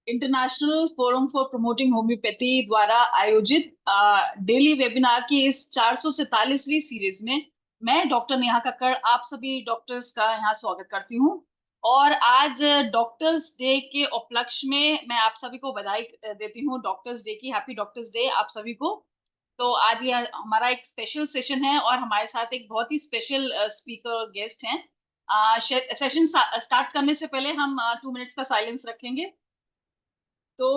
International forum for promoting homeopathy द्वारा आयोजित daily webinar की इस 447वीं सीरीज में मैं डॉक्टर नेहा कक्कड़ आप सभी डॉक्टर्स का यहाँ स्वागत करती हूँ। और आज डॉक्टर्स डे के उपलक्ष्य में मैं आप सभी को बधाई देती हूँ। डॉक्टर्स डे की हैप्पी डॉक्टर्स डे आप सभी को। तो आज ये हमारा एक स्पेशल सेशन है और हमारे साथ एक बहुत ही स्पेशल स्पीकर और गेस्ट हैं। सेशन स्टार्ट करने से पहले हम 2 मिनट्स का साइलेंस रखेंगे। तो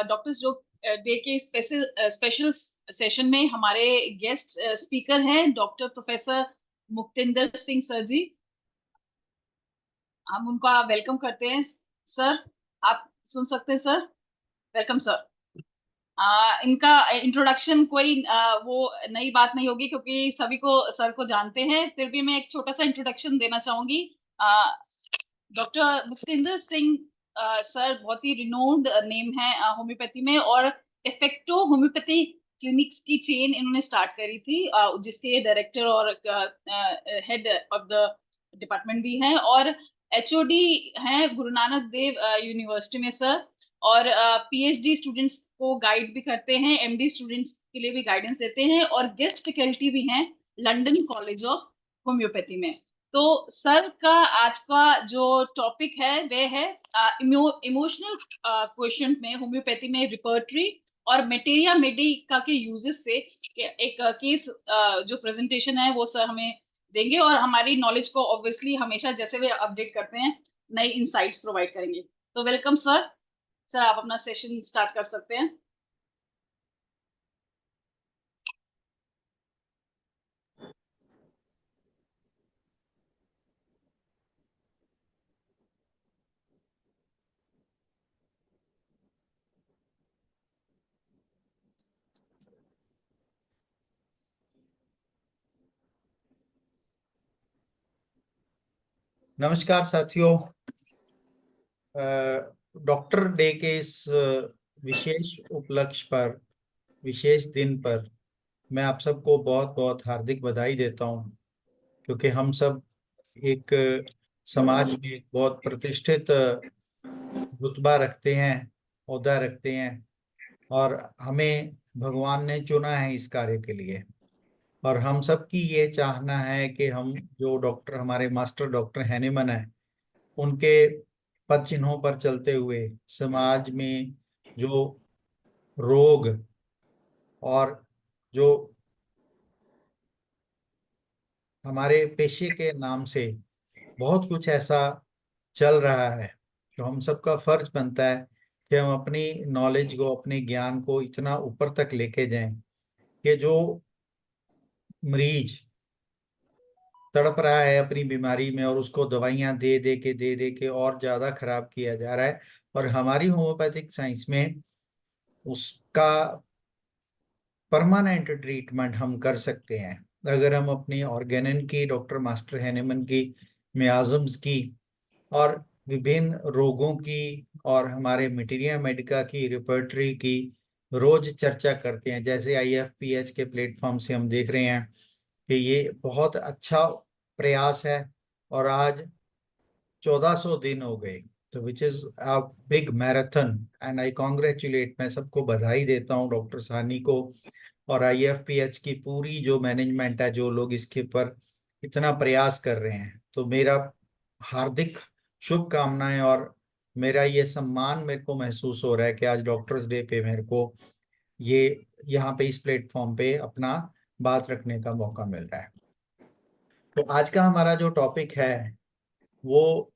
डॉक्टर्स जो डे के स्पेशल सेशन में हमारे गेस्ट स्पीकर हैं डॉक्टर प्रोफेसर मुक्तिंदर सिंह सर जी। हम उनका वेलकम करते हैं। सर, आप सुन सकते हैं सर? Welcome sir. इनका इंट्रोडक्शन कोई वो नई बात नहीं होगी क्योंकि सभी को सर को जानते हैं। फिर भी मैं एक छोटा सा इंट्रोडक्शन देना चाहूंगी। डॉक्टर मुक्तिंदर सिंह सर बहुत ही रिनोन्ड नेम है होम्योपैथी में, और इफेक्टो होम्योपैथी क्लिनिक्स की चेन इन्होंने स्टार्ट करी थी, जिसके डायरेक्टर और हेड ऑफ द डिपार्टमेंट भी हैं, और एचओडी हैं गुरु नानक देव यूनिवर्सिटी में सर। और पीएचडी स्टूडेंट्स को गाइड भी करते हैं, एमडी स्टूडेंट्स के लिए भी गाइडेंस देते हैं, और गेस्ट फैकल्टी भी हैं लंदन कॉलेज ऑफ होम्योपैथी में। तो सर का आज का जो टॉपिक है वह है इमोशनल क्वेश्चन में होम्योपैथी में रिपर्टरी और मेटेरिया मेडिका के यूजेस से एक केस जो प्रेजेंटेशन है वो सर हमें देंगे, और हमारी नॉलेज को ऑब्वियसली हमेशा जैसे वे अपडेट करते हैं नई इनसाइट्स प्रोवाइड करेंगे। तो वेलकम सर। सर आप अपना सेशन स्टार्ट कर सकते हैं। नमस्कार साथियों। डॉक्टर डे के इस विशेष उपलक्ष्य पर, विशेष दिन पर मैं आप सबको बहुत बहुत हार्दिक बधाई देता हूं, क्योंकि हम सब एक समाज में एक बहुत प्रतिष्ठित रुतबा रखते हैं, ओहदा रखते हैं, और हमें भगवान ने चुना है इस कार्य के लिए। और हम सब की ये चाहना है कि हम जो डॉक्टर, हमारे मास्टर डॉक्टर हैनिमन है, उनके पद चिन्हों पर चलते हुए समाज में जो रोग और जो हमारे पेशे के नाम से बहुत कुछ ऐसा चल रहा है, तो हम सबका फर्ज बनता है कि हम अपनी नॉलेज को, अपने ज्ञान को इतना ऊपर तक लेके जाएं कि जो मरीज तड़प रहा है अपनी बीमारी में और उसको दवाइयां दे दे के और ज्यादा खराब किया जा रहा है, और हमारी होम्योपैथिक साइंस में उसका परमानेंट ट्रीटमेंट हम कर सकते हैं अगर हम अपनी ऑर्गेनन की, डॉक्टर मास्टर हैनेमन की, मियाज़म्स की और विभिन्न रोगों की और हमारे मटीरिया मेडिका की रिपर्टरी की रोज चर्चा करते हैं। जैसे आईएफपीएच के प्लेटफॉर्म से हम देख रहे हैं कि ये बहुत अच्छा प्रयास है, और आज 1400 दिन हो गए, तो which is a big marathon and I congratulate, मैं सबको बधाई देता हूँ, डॉक्टर सानी को और आईएफपीएच की पूरी जो मैनेजमेंट है, जो लोग इसके ऊपर इतना प्रयास कर रहे हैं। तो मेरा हार्दिक शुभकामनाएं, और मेरा ये सम्मान मेरे को महसूस हो रहा है कि आज डॉक्टर्स डे पे मेरे को ये यहाँ पे इस प्लेटफॉर्म पे अपना बात रखने का मौका मिल रहा है। तो आज का हमारा जो टॉपिक है वो,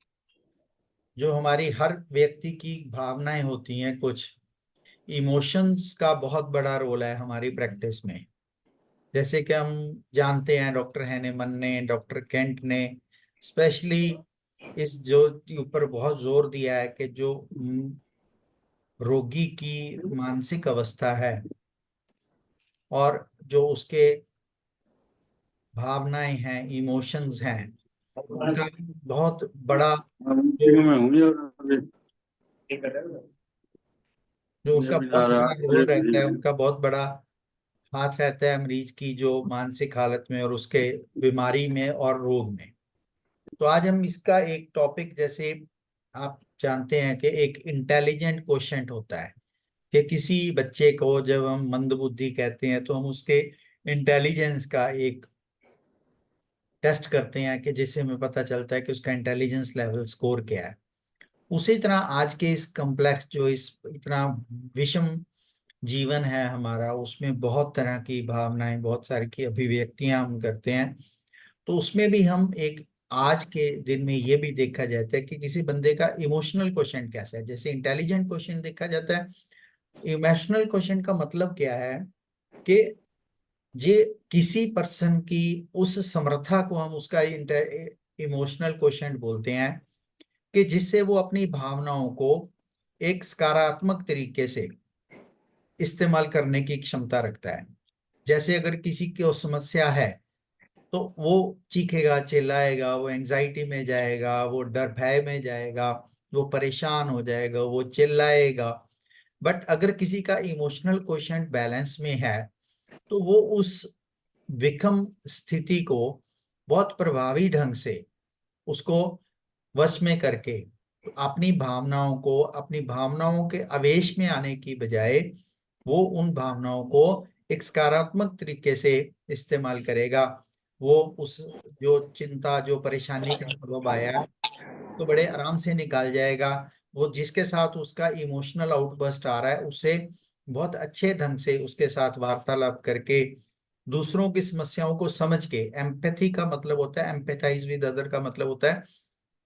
जो हमारी हर व्यक्ति की भावनाएं होती हैं, कुछ इमोशंस का बहुत बड़ा रोल है हमारी प्रैक्टिस में। जैसे कि हम जानते हैं, डॉक्टर हैनेमन ने, डॉक्टर केंट ने स्पेशली इस जो ऊपर बहुत जोर दिया है कि जो रोगी की मानसिक अवस्था है और जो उसके भावनाएं हैं, इमोशंस हैं, उनका बहुत बड़ा जो जो उनका बहुत बड़ा रोल रहता है, उनका बहुत बड़ा हाथ रहता है मरीज की जो मानसिक हालत में और उसके बीमारी में और रोग में। तो आज हम इसका एक टॉपिक, जैसे आप जानते हैं कि एक इंटेलिजेंट क्वोशेंट होता है, कि किसी बच्चे को जब हम मंदबुद्धि कहते हैं तो हम उसके इंटेलिजेंस का एक टेस्ट करते हैं, कि जिससे हमें पता चलता है कि उसका इंटेलिजेंस लेवल स्कोर क्या है। उसी तरह आज के इस कॉम्प्लेक्स, जो इस इतना विषम जीवन है हमारा, उसमें बहुत तरह की भावनाएं, बहुत सारी की अभिव्यक्तियां हम करते हैं। तो उसमें भी हम एक, आज के दिन में ये भी देखा जाता है कि किसी बंदे का इमोशनल क्वेश्चन कैसा है। जैसे इंटेलिजेंट क्वेश्चन देखा जाता है, इमोशनल क्वेश्चन का मतलब क्या है कि ये किसी पर्सन की उस समर्था को हम उसका इमोशनल क्वेश्चन बोलते हैं, कि जिससे वो अपनी भावनाओं को एक सकारात्मक तरीके से इस्तेमाल करने की क्षमता रखता है। जैसे अगर किसी की समस्या है तो वो चीखेगा, चिल्लाएगा, वो एंजाइटी में जाएगा, वो डर भय में जाएगा, वो परेशान हो जाएगा, वो चिल्लाएगा। बट अगर किसी का इमोशनल क्वोशंट बैलेंस में है तो वो उस विषम स्थिति को बहुत प्रभावी ढंग से उसको वश में करके अपनी भावनाओं के आवेश में आने की बजाय वो उन भावनाओं को एक सकारात्मक तरीके से इस्तेमाल करेगा। वो उस जो चिंता, जो परेशानी का अनुभव आया है, तो बड़े आराम से निकाल जाएगा। वो जिसके साथ उसका इमोशनल आउटबर्स्ट आ रहा है, उसे बहुत अच्छे ढंग से उसके साथ वार्तालाप करके दूसरों की समस्याओं को समझ के, एम्पैथी का मतलब होता है, एम्पैथाइज विद अदर का मतलब होता है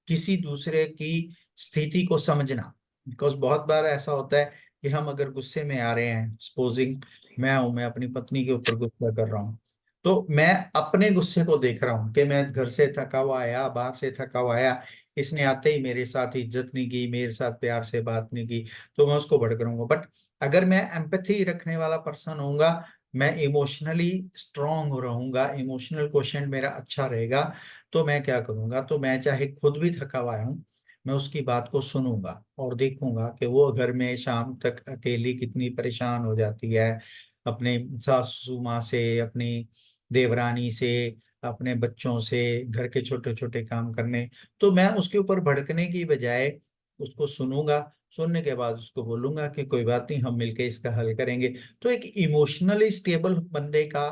किसी दूसरे की स्थिति को समझना। बिकॉज बहुत बार ऐसा होता है कि हम अगर गुस्से में आ रहे हैं, सपोजिंग मैं अपनी पत्नी के ऊपर गुस्सा कर रहा हूँ, तो मैं अपने गुस्से को देख रहा हूँ कि मैं घर से थका हुआ आया, बाहर से थका हुआ आया, इसने आते ही मेरे साथ इज्जत नहीं की, मेरे साथ प्यार से बात नहीं की, तो मैं उसको भड़क रहूंगा। बट अगर मैं एम्पैथी रखने वाला पर्सन होऊंगा, मैं इमोशनली स्ट्रांग रहूंगा, इमोशनल क्वेश्चन मेरा अच्छा रहेगा, तो मैं क्या करूंगा, तो मैं चाहे खुद भी थका हुआ हूं, मैं उसकी बात को सुनूंगा और देखूंगा कि वो घर में शाम तक अकेली कितनी परेशान हो जाती है, अपने सासू माँ से, अपनी देवरानी से, अपने बच्चों से, घर के छोटे छोटे काम करने। तो मैं उसके ऊपर भड़कने की बजाय उसको सुनूंगा, सुनने के बाद उसको बोलूंगा कि कोई बात नहीं, हम मिलके इसका हल करेंगे। तो एक इमोशनली स्टेबल बंदे का,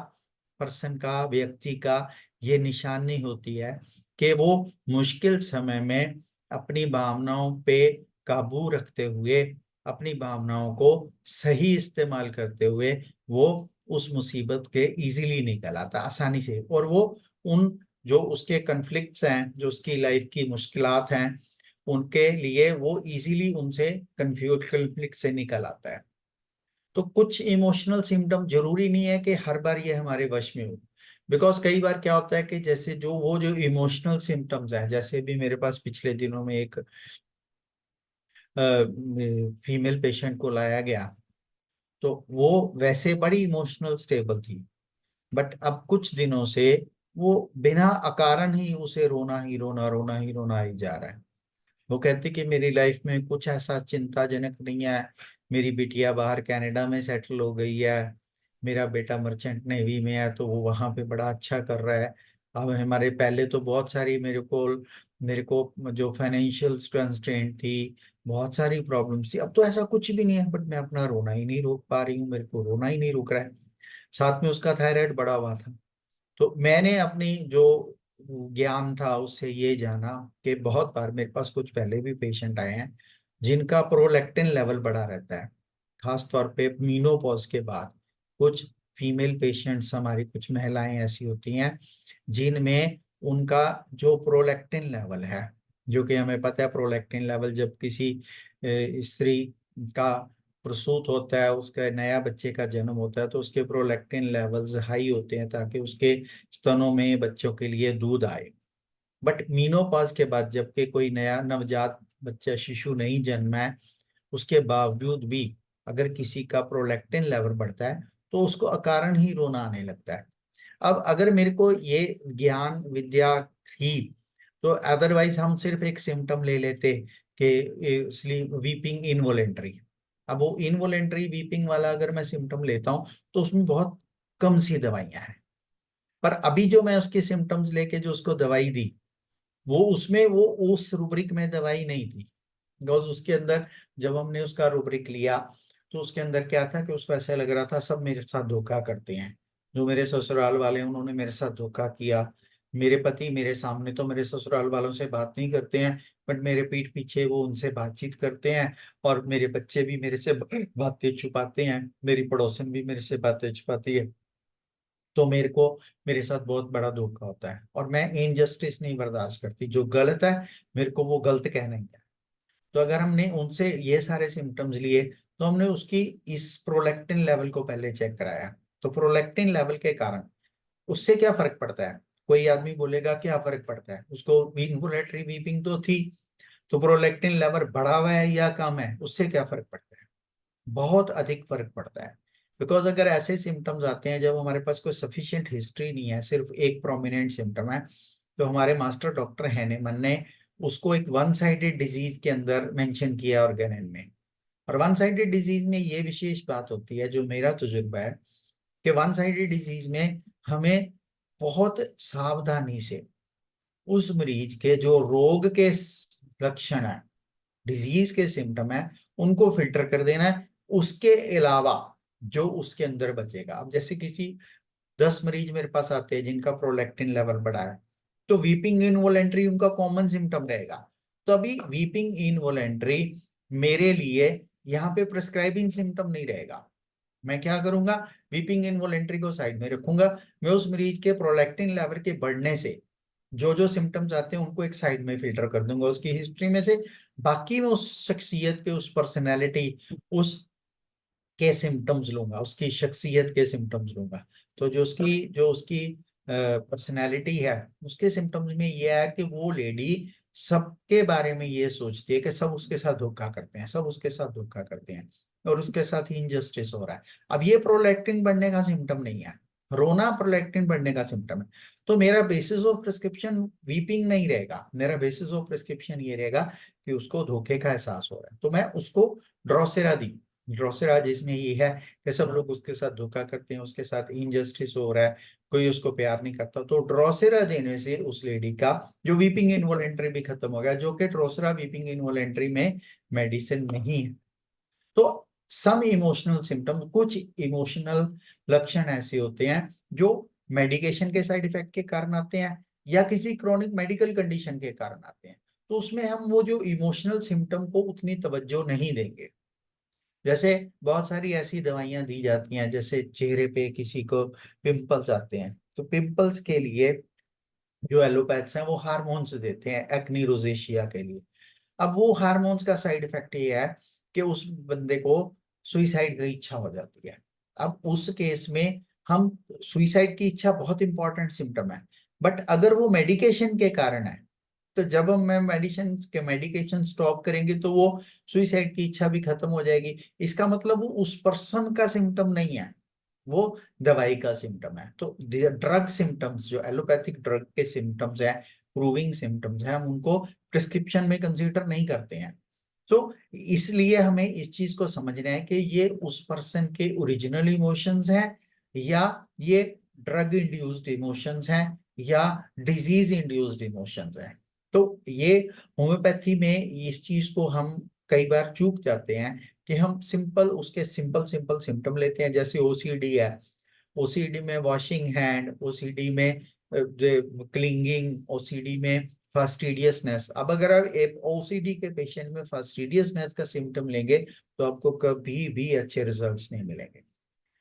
पर्सन का, व्यक्ति का ये निशानी होती है कि वो मुश्किल समय में अपनी भावनाओं पे काबू रखते हुए, अपनी भावनाओं को सही इस्तेमाल करते हुए वो उस मुसीबत के इजीली निकल आता आसानी से, और वो उन जो उसके कन्फ्लिक्ट्स हैं, जो उसकी लाइफ की मुश्किलात हैं, उनके लिए वो इजीली उनसे कन्फ्लिक्ट से निकल आता है। तो कुछ इमोशनल सिम्टम जरूरी नहीं है कि हर बार ये हमारे वश में हो। बिकॉज कई बार क्या होता है कि जैसे वो जो इमोशनल सिम्टम्स हैं, जैसे भी मेरे पास पिछले दिनों में एक फीमेल पेशेंट को लाया गया, तो वो वैसे बड़ी इमोशनल स्टेबल थी, बट अब कुछ दिनों से वो बिना अकारण ही उसे रोना ही रोना, रोना ही रोना ही जा रहा है। वो कहती कि मेरी लाइफ में कुछ ऐसा चिंताजनक नहीं है, मेरी बिटिया बाहर कनाडा में सेटल हो गई है, मेरा बेटा मर्चेंट नेवी में है तो वो वहां पे बड़ा अच्छा कर रहा है। अब हमारे पहले तो बहुत सारी मेरे को जो फाइनेंशियल कंस्ट्रेंट थी, बहुत सारी प्रॉब्लम्स थी, अब तो ऐसा कुछ भी नहीं है, बट मैं अपना रोना ही नहीं रोक पा रही हूँ, मेरे को रोना ही नहीं रुक रहा है। साथ में उसका थायराइड बढ़ा हुआ था। तो मैंने अपनी जो ज्ञान था उससे ये जाना कि बहुत बार मेरे पास कुछ पहले भी पेशेंट आए हैं जिनका प्रोलैक्टिन लेवल बढ़ा रहता है, खास तौर पे मीनोपॉज के बाद। कुछ फीमेल पेशेंट्स, हमारी कुछ महिलाएं ऐसी होती हैं जिनमें उनका जो प्रोलैक्टिन लेवल है, जो कि हमें पता है प्रोलैक्टिन लेवल जब किसी स्त्री का प्रसूत होता है, उसका नया बच्चे का जन्म होता है, तो उसके प्रोलैक्टिन लेवल्स हाई होते हैं ताकि उसके स्तनों में बच्चों के लिए दूध आए। बट मीनोपॉज के बाद, जबकि कोई नया नवजात बच्चा, शिशु नहीं जन्मा है, उसके बावजूद भी अगर किसी का प्रोलैक्टिन लेवल बढ़ता है तो उसको अकारण ही रोना आने लगता है। अब अगर मेरे को ये ज्ञान विद्या थी तो अदरवाइज हम सिर्फ एक सिम्टम ले लेते कि स्लीप वीपिंग इनवॉलेंट्री। अब वो इनवॉलेंट्री वीपिंग वाला अगर मैं सिम्टम लेता हूँ तो उसमें बहुत कम सी दवाइयां हैं। पर अभी जो मैं उसके सिम्टम्स लेके जो उसको दवाई दी, वो उसमें वो उस रूब्रिक में दवाई नहीं थी। बिकॉज उसके अंदर जब हमने उसका रूब्रिक लिया तो उसके अंदर क्या था कि उसको ऐसा लग रहा था सब मेरे साथ धोखा करते हैं, जो मेरे ससुराल वाले हैं उन्होंने मेरे साथ धोखा किया। मेरे पति मेरे सामने तो मेरे ससुराल वालों से बात नहीं करते हैं, बट मेरे पीठ पीछे वो उनसे बातचीत करते हैं, और मेरे बच्चे भी मेरे से बातें छुपाते हैं, मेरी पड़ोसन भी मेरे से बातें छुपाती है। तो मेरे को मेरे साथ बहुत बड़ा धोखा होता है, और मैं इनजस्टिस नहीं बर्दाश्त करती, जो गलत है मेरे को वो गलत कहना ही है। तो अगर हमने उनसे ये सारे सिम्टम्स लिए तो हमने उसकी इस प्रोलैक्टिन लेवल को पहले चेक कराया। तो प्रोलैक्टिन लेवल के कारण उससे क्या फर्क पड़ता है? कोई आदमी बोलेगा क्या फर्क पड़ता है, उसको इन्वोलेटरी वीपिंग तो थी, तो प्रोलैक्टिन लेवल बढ़ा हुआ है या कम है, उससे क्या फर्क पड़ता है? बहुत अधिक फर्क पड़ता है। बिकॉज अगर ऐसे सिम्टम्स आते हैं जब हमारे पास कोई सफिशिएंट हिस्ट्री नहीं है, सिर्फ एक प्रोमिनेंट सिम्टम है, तो हमारे मास्टर डॉक्टर हैनेमन ने उसको एक वन साइडेड डिजीज के अंदर मेंशन किया ऑर्गेनन में। और वन साइडेड डिजीज में ये विशेष बात होती है, जो मेरा तजुर्बा है, कि वन साइडेड डिजीज में हमें बहुत सावधानी से उस मरीज के जो रोग के लक्षण है, डिजीज के सिम्टम है, उनको फिल्टर कर देना है। उसके अलावा जो उसके अंदर बचेगा, अब जैसे किसी 10 मरीज मेरे पास आते हैं जिनका प्रोलैक्टिन लेवल बढ़ा है, तो वीपिंग इनवॉलेंट्री उनका कॉमन सिम्टम रहेगा। तो अभी वीपिंग इनवॉलेंट्री मेरे लिए यहाँ पे प्रिस्क्राइबिंग सिम्टम नहीं रहेगा। मैं क्या करूंगा, वीपिंग इनवॉलेंट्री को साइड में रखूंगा, मैं उस मरीज के प्रोलैक्टिन लेवल के बढ़ने से जो जो सिम्टम्स आते हैं उनको एक साइड में फिल्टर कर दूंगा उसकी हिस्ट्री में से। बाकी मैं उस शख्सियत के, उस पर्सनैलिटी, उस के सिम्टम्स लूंगा, उसकी शख्सियत के सिम्टम्स लूंगा। तो जो उसकी पर्सनैलिटी है, उसके सिम्टम्स में ये है कि वो लेडी सबके बारे में ये सोचती है कि सब उसके साथ धोखा करते हैं, सब उसके साथ धोखा करते हैं, और उसके साथ ही इनजस्टिस हो रहा है। अब ये प्रोलैक्टिन बढ़ने का सिम्टम नहीं है, रोना प्रोलैक्टिन बढ़ने का सिम्टम है। तो मेरा बेसिस ऑफ प्रिस्क्रिप्शन वीपिंग नहीं रहेगा, मेरा बेसिस ऑफ प्रिस्क्रिप्शन ये रहेगा कि उसको धोखे का एहसास हो रहा है, तो मैं उसको ड्रोसेरा दी। ड्रोसेरा जिसमें ये है कि सब लोग उसके साथ धोखा करते हैं, उसके साथ इनजस्टिस हो रहा है, कोई उसको प्यार नहीं करता, तो ड्रोसेरा देने से उस लेडी का जो वीपिंग इनवॉलेंट्री भी खत्म हो गया, जो कि ड्रोसेरा वीपिंग इनवॉलेंट्री में मेडिसिन नहीं है। तो सम इमोशनल सिम्टम, कुछ इमोशनल लक्षण ऐसे होते हैं जो मेडिकेशन के साइड इफेक्ट के कारण आते हैं या किसी क्रोनिक मेडिकल कंडीशन के कारण आते हैं। तो उसमें हम वो जो इमोशनल सिम्टम को उतनी तवज्जो नहीं देंगे। जैसे बहुत सारी ऐसी दवाइयां दी जाती हैं, जैसे चेहरे पे किसी को पिंपल्स आते हैं, तो पिंपल्स के लिए जो एलोपैथ्स हैं वो हार्मोन्स देते हैं एक्नी रोजेशिया के लिए। अब वो हार्मोन्स का साइड इफेक्ट ये है कि उस बंदे को सुइसाइड की इच्छा हो जाती है। अब उस केस में हम, सुइसाइड की इच्छा बहुत इंपॉर्टेंट सिम्टम है, बट अगर वो मेडिकेशन के कारण है, तो जब हम मेडिकेशन स्टॉप करेंगे तो वो सुइसाइड की इच्छा भी खत्म हो जाएगी। इसका मतलब वो उस पर्सन का सिम्टम नहीं है, वो दवाई का सिम्टम है। तो ड्रग सिम्टम्स, जो एलोपैथिक ड्रग के सिम्टम्स हैं, प्रूविंग सिम्टम्स हैं, हम उनको प्रिस्क्रिप्शन में कंसीडर नहीं करते हैं। तो इसलिए हमें इस चीज को समझना है कि ये उस पर्सन के ओरिजिनल इमोशंस हैं या ये ड्रग इंड्यूस्ड इमोशंस हैं या डिजीज इंड्यूस्ड इमोशंस हैं। तो ये होम्योपैथी में इस चीज को हम कई बार चूक जाते हैं कि हम सिंपल उसके सिंपल सिंपल सिम्टम लेते हैं। जैसे ओसीडी है, ओसीडी में वॉशिंग हैंड, ओसीडी में क्लिंगिंग, ओसीडी में फास्टिडियसनेस। अब अगर आप एक ओसीडी के पेशेंट में फास्टिडियसनेस का सिम्टम लेंगे तो आपको कभी भी अच्छे रिजल्ट्स नहीं मिलेंगे,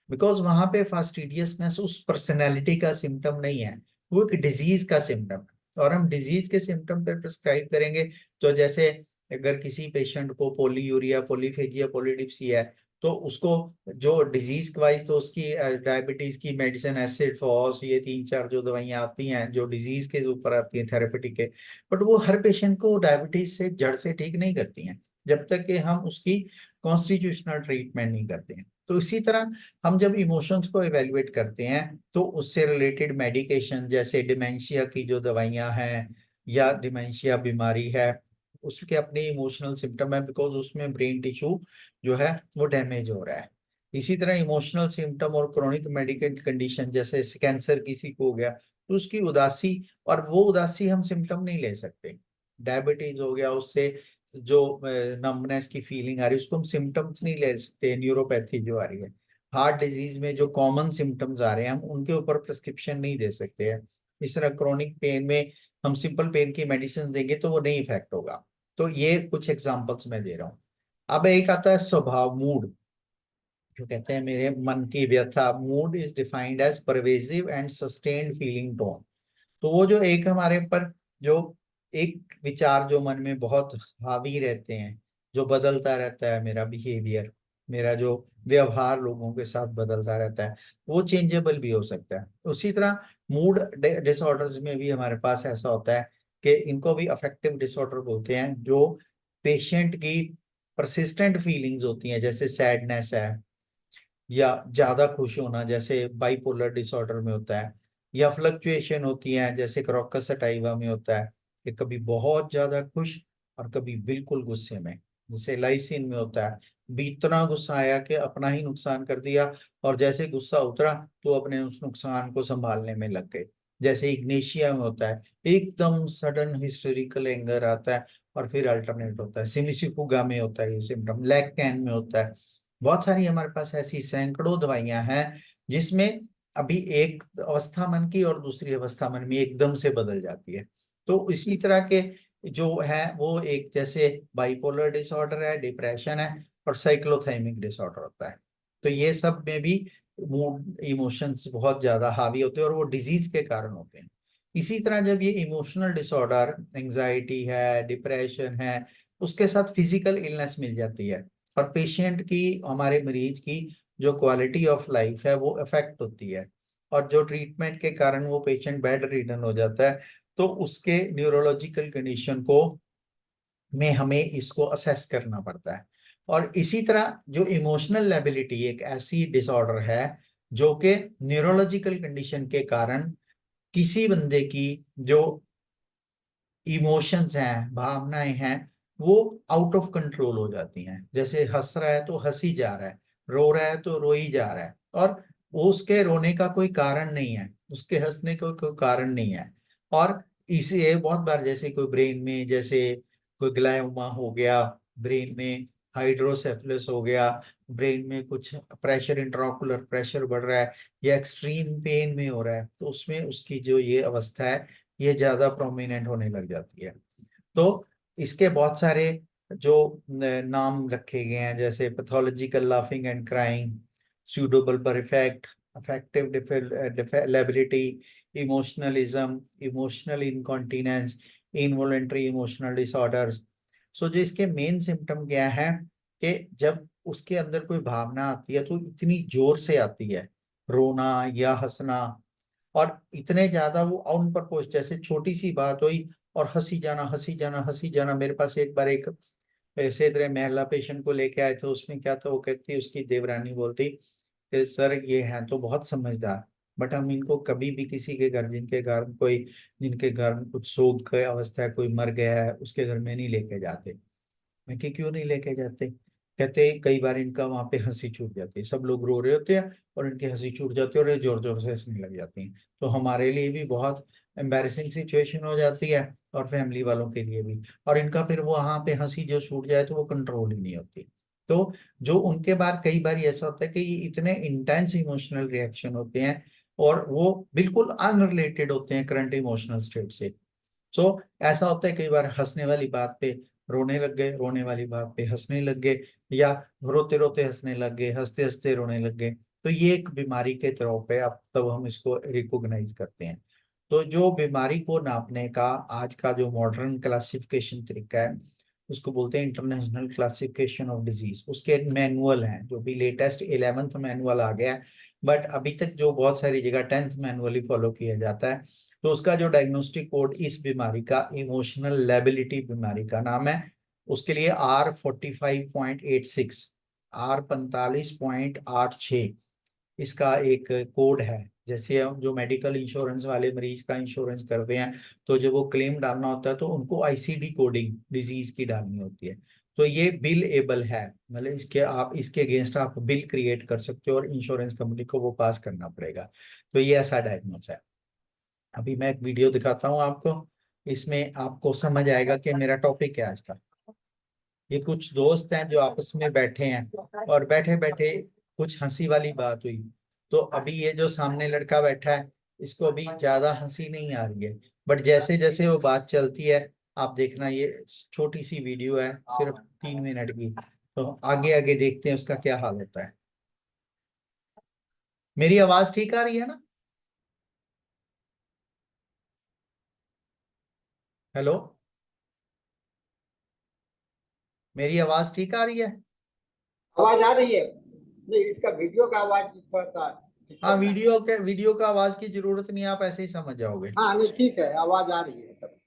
बिकॉज वहां पे फास्टिडियसनेस उस पर्सनैलिटी का सिम्टम नहीं है, वो एक डिजीज का सिम्टम है। और हम डिजीज के सिम्टम पर प्रिस्क्राइब करेंगे, तो जैसे अगर किसी पेशेंट को पोलीयूरिया, पोलीफेजिया, पोलीडिप्सिया है, तो उसको जो डिजीज वाइज तो उसकी डायबिटीज की मेडिसिन, एसिड फॉस, ये 3-4 जो दवाइयां आती हैं जो डिजीज के ऊपर आती हैं थेरेपेटिक के, बट वो हर पेशेंट को डायबिटीज से जड़ से ठीक नहीं करती हैं जब तक कि हम उसकी कॉन्स्टिट्यूशनल ट्रीटमेंट नहीं करते हैं। तो इसी तरह हम जब इमोशंस को एवेल्युएट करते हैं तो उससे रिलेटेड मेडिकेशन, जैसे डिमेंशिया की जो दवाइयां हैं या डिमेंशिया बीमारी है, उसके अपने इमोशनल सिम्टम है, बिकॉज उसमें ब्रेन टिश्यू जो है वो डैमेज हो रहा है। इसी तरह इमोशनल सिम्टम और क्रोनिक मेडिकल कंडीशन, जैसे कैंसर किसी को हो गया तो उसकी उदासी, और वो उदासी हम सिम्टम नहीं ले सकते। डायबिटीज हो गया, उससे जो नंबनेस की फीलिंग आ रही है उसको हम सिम्टम्स नहीं ले सकते। न्यूरोपैथी जो आ रही है, हार्ट डिजीज में जो कॉमन सिम्टम्स आ रहे हैं हम उनके ऊपर प्रिस्क्रिप्शन नहीं दे सकते हैं। इस तरह क्रोनिक पेन में हम सिंपल पेन की मेडिसिन देंगे तो वो नहीं इफेक्ट होगा। तो ये कुछ एग्जांपल्स मैं दे रहा हूँ। अब एक आता है स्वभाव, मूड, जो कहते हैं मेरे मन की व्यथा। Mood is defined as pervasive and sustained feeling tone. तो वो जो एक हमारे पर जो एक विचार जो मन में बहुत हावी रहते हैं, जो बदलता रहता है, मेरा बिहेवियर, मेरा जो व्यवहार लोगों के साथ बदलता रहता है, वो चेंजेबल भी हो सकता है। उसी तरह मूड डिसऑर्डर्स में भी हमारे पास ऐसा होता है कि इनको भी अफेक्टिव डिसऑर्डर बोलते हैं, जो पेशेंट की परसिस्टेंट फीलिंग्स होती हैं, जैसे सैडनेस है या ज्यादा खुश होना जैसे बाइपोलर डिसऑर्डर में होता है, या फ्लक्चुएशन होती है जैसे क्रॉकस सटाइवा में होता है कि कभी बहुत ज्यादा खुश और कभी बिल्कुल गुस्से में, जैसे लाइसिन में होता है, भी इतना गुस्सा आया कि अपना ही नुकसान कर दिया, और जैसे गुस्सा उतरा तो अपने उस नुकसान को संभालने में लग गए। जैसे इग्नेशिया में होता है, एकदम सडन हिस्टेरिकल एंगर आता है और फिर अल्टरनेट होता है। सिमिसिफुगा में होता है ये सिम्टम, लैक्टैन में होता है। बहुत सारी हमारे पास ऐसी सैकड़ों दवाइयां हैं जिसमें अभी एक अवस्था मन की और दूसरी अवस्था मन में एकदम से बदल जाती है। तो इसी तरह के जो है वो एक जैसे बाइपोलर डिसऑर्डर है, डिप्रेशन है, और साइक्लोथाइमिक डिसऑर्डर होता है। तो ये सब में भी मूड इमोशंस बहुत ज्यादा हावी होते हैं और वो डिजीज के कारण होते हैं। इसी तरह जब ये इमोशनल डिसऑर्डर, एंजाइटी है, डिप्रेशन है, उसके साथ फिजिकल इलनेस मिल जाती है, और पेशेंट की, हमारे मरीज की जो क्वालिटी ऑफ लाइफ है वो अफेक्ट होती है, और जो ट्रीटमेंट के कारण वो पेशेंट बेड रिडन हो जाता है, तो उसके न्यूरोलॉजिकल कंडीशन को में हमें इसको असेस करना पड़ता है। और इसी तरह जो इमोशनल लेबिलिटी एक ऐसी डिसऑर्डर है जो कि न्यूरोलॉजिकल कंडीशन के कारण किसी बंदे की जो इमोशंस हैं, भावनाएं हैं, वो आउट ऑफ कंट्रोल हो जाती हैं। जैसे हंस रहा है तो हंसी जा रहा है, रो रहा है तो रोई जा रहा है, और वो उसके रोने का कोई कारण नहीं है, उसके हंसने का कोई कारण नहीं है। और इसे बहुत बार जैसे कोई ब्रेन में जैसे कोई ग्लायोमा हो गया, ब्रेन में हाइड्रोसेफलस हो गया, ब्रेन में कुछ प्रेशर, इंट्राओकुलर प्रेशर बढ़ रहा है, या एक्सट्रीम पेन में हो रहा है, तो उसमें उसकी जो ये अवस्था है ये ज्यादा प्रोमिनेंट होने लग जाती है। तो इसके बहुत सारे जो नाम रखे गए हैं, जैसे pathological laughing and crying, स्यूडोबल्बर effect, affective liability, इमोशनलिज्म, emotional incontinence, involuntary emotional disorders. सो जो इसके मेन सिम्टम क्या है कि जब उसके अंदर कोई भावना आती है तो इतनी जोर से आती है, रोना या हंसना, और इतने ज्यादा वो उन पर पोस्ट, जैसे छोटी सी बात हुई और हंसी जाना, हंसी जाना, हंसी जाना। मेरे पास एक बार एक ऐसे तरह महिला पेशेंट को लेके आए थे, उसमें क्या था, वो कहती, उसकी देवरानी बोलती कि सर ये हैं तो बहुत समझदार, बट हम इनको कभी भी किसी के घर, जिनके घर कोई, जिनके घर में कुछ शोक की अवस्था है, कोई मर गया है, उसके घर में नहीं लेके जाते। मैं कि क्यों नहीं लेके जाते? कहते कई बार इनका वहां पे हंसी छूट जाती है, सब लोग रो रहे होते हैं और इनकी हंसी छूट जाती है और ये जोर जोर से हंसने लग जाती हैं। तो हमारे लिए भी बहुत एम्बैरेसिंग सिचुएशन हो जाती है, और फैमिली वालों के लिए भी। और इनका फिर वो वहां पे हंसी जो छूट जाए तो वो कंट्रोल ही नहीं होती। तो जो उनके बाद कई बार ऐसा होता है कि ये इतने इंटेंस इमोशनल रिएक्शन होते हैं और वो बिल्कुल अनरिलेटेड होते हैं करंट इमोशनल स्टेट से। सो ऐसा होता है कई बार हंसने वाली बात पे रोने लग गए, रोने वाली बात पे हंसने लग गए, या रोते रोते हंसने लग गए, हंसते हंसते रोने लग गए। तो ये एक बीमारी के तौर पे अब तब हम इसको रिकॉग्नाइज करते हैं। तो जो बीमारी को नापने का आज का जो मॉडर्न क्लासिफिकेशन तरीका है उसको बोलते हैं इंटरनेशनल क्लासिफिकेशन ऑफ डिजीज। उसके मैनुअल हैं, जो भी लेटेस्ट 11th मैनुअल आ गया है, बट अभी तक जो बहुत सारी जगह 10th मैनुअल ही फॉलो किया जाता है। तो उसका जो डायग्नोस्टिक कोड इस बीमारी का, इमोशनल लेबिलिटी बीमारी का नाम है, उसके लिए R45.86, R45.86 इसका एक कोड है। जैसे हम जो मेडिकल इंश्योरेंस वाले मरीज का इंश्योरेंस करते हैं, तो जब वो क्लेम डालना होता है तो उनको आईसीडी कोडिंग डिजीज की डालनी होती है। तो ये बिल एबल है, मतलब इसके आप इसके अगेंस्ट आप बिल क्रिएट कर सकते हो और इंश्योरेंस कंपनी को वो पास करना पड़ेगा। तो ये ऐसा डायग्नोस है। अभी मैं एक वीडियो दिखाता हूँ आपको, इसमें आपको समझ आएगा कि मेरा टॉपिक क्या है आज का। ये कुछ दोस्त हैं जो आपस में बैठे हैं और बैठे बैठे कुछ हंसी वाली बात हुई। तो अभी ये जो सामने लड़का बैठा है, इसको अभी ज्यादा हंसी नहीं आ रही है, बट जैसे जैसे वो बात चलती है, आप देखना, ये छोटी सी वीडियो है, सिर्फ 3 मिनट की, तो आगे आगे देखते हैं उसका क्या हाल होता है। मेरी आवाज ठीक आ रही है ना? हेलो, मेरी आवाज ठीक आ रही है? आवाज आ रही है? नहीं, इसका वीडियो का आवाज थोड़ा सा ठीक हाँ, कर रहा है। वीडियो का आवाज की जरूरत नहीं है, आप ऐसे ही समझ जाओगे। हाँ नहीं, ठीक है, आवाज आ रही है तब।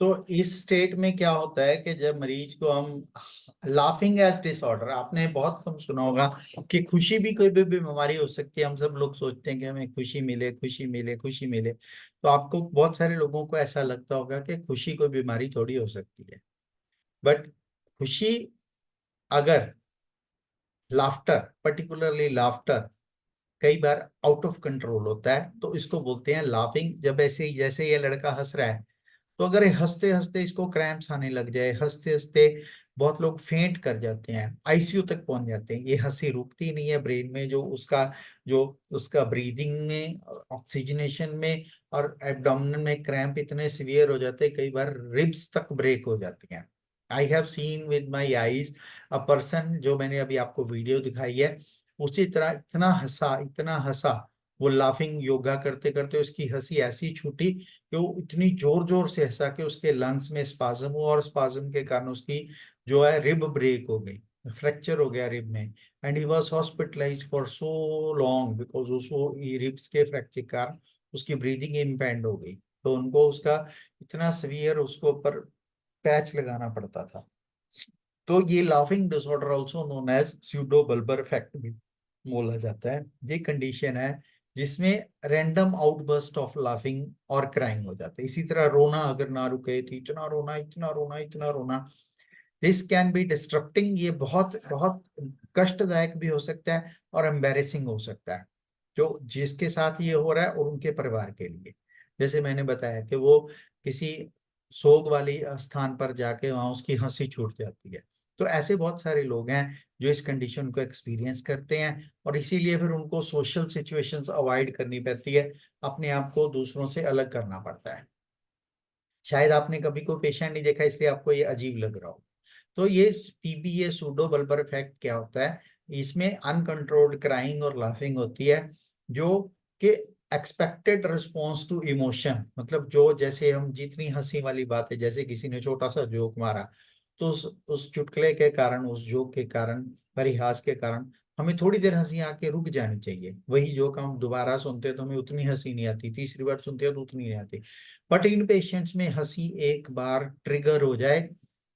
तो इस स्टेट में क्या होता है कि जब मरीज को हम, लाफिंग एज डिसऑर्डर, आपने बहुत कम सुना होगा कि खुशी भी कोई भी बीमारी हो सकती है। हम सब लोग सोचते हैं कि हमें खुशी मिले, खुशी मिले, खुशी मिले, तो आपको बहुत सारे लोगों को ऐसा लगता होगा कि खुशी कोई बीमारी थोड़ी हो सकती है। बट खुशी, अगर लाफ्टर, पर्टिकुलरली लाफ्टर कई बार आउट ऑफ कंट्रोल होता है, तो इसको बोलते हैं लाफिंग। जब ऐसे जैसे ये लड़का हंस रहा है, तो अगर ये हंसते हंसते इसको क्रैम्प्स आने लग जाए, हंसते हंसते बहुत लोग फेंट कर जाते हैं, आईसीयू तक पहुंच जाते हैं। ये हंसी रुकती नहीं है, ब्रेन में जो उसका ब्रीदिंग में, ऑक्सीजनेशन में और एब्डोमेन में क्रैम्प इतने सीवियर हो जाते हैं, कई बार रिब्स तक ब्रेक हो जाती हैं। I have seen with my eyes a person, जो मैंने अभी आपको वीडियो दिखाई है, उसी तरह इतना हंसा, इतना हंसा, वो लाफिंग योगा करते करते उसकी हंसी ऐसी छूटी कि वो इतनी जोर जोर से हंसा कि उसके लंग्स में स्पाज्म हुआ, और स्पाज्म के कारण उसकी जो है रिब ब्रेक हो गई, फ्रैक्चर हो गया रिब में। And he was hospitalised for so long because उसको रिब्स के फ्रैक्चर के कारण उसकी ब्रीदिंग इम्पेंड हो गई। तो उनको उसका इतना सीवियर, उसको ऊपर पैच लगाना पड़ता था। तो ये laughing disorder, also known as pseudo bulbar effect भी बोला जाता है। ये कंडीशन है जिसमें रैंडम आउटबर्स्ट ऑफ लाफिंग और क्राइंग हो जाता है। इसी तरह रोना अगर ना रुके तो इतना रोना इतना रोना इतना रोना, दिस कैन बी डिस्ट्रप्टिंग। ये बहुत बहुत कष्टदायक भी हो सकता है और एम्बेरेसिंग हो सकता है जो जिसके साथ ये हो रहा है और उनके परिवार के लिए। जैसे मैंने बताया कि वो किसी सोग वाली स्थान पर जाके वहां उसकी हंसी छूट जाती है। तो ऐसे बहुत सारे लोग हैं जो इस कंडीशन को एक्सपीरियंस करते हैं और इसीलिए फिर उनको सोशल सिचुएशंस अवॉइड करनी पड़ती है, अपने आप को दूसरों से अलग करना पड़ता है। शायद आपने कभी कोई पेशेंट नहीं देखा इसलिए आपको ये अजीब लग रहा हो। तो ये पीबीए सूडो बल्बर इफेक्ट क्या होता है, इसमें अनकंट्रोल्ड क्राइंग और लाफिंग होती है जो कि एक्सपेक्टेड रिस्पॉन्स टू इमोशन, मतलब जो जैसे हम जितनी हंसी वाली बात है, जैसे किसी ने छोटा सा जोक मारा तो उस चुटकुले के कारण, उस जोक के कारण, परिहास के कारण हमें थोड़ी देर हंसी आके रुक जानी चाहिए। वही जोक हम दोबारा सुनते हैं तो हमें उतनी हंसी नहीं आती, तीसरी बार सुनते हैं तो उतनी नहीं आती। बट इन पेशेंट्स में हंसी एक बार ट्रिगर हो जाए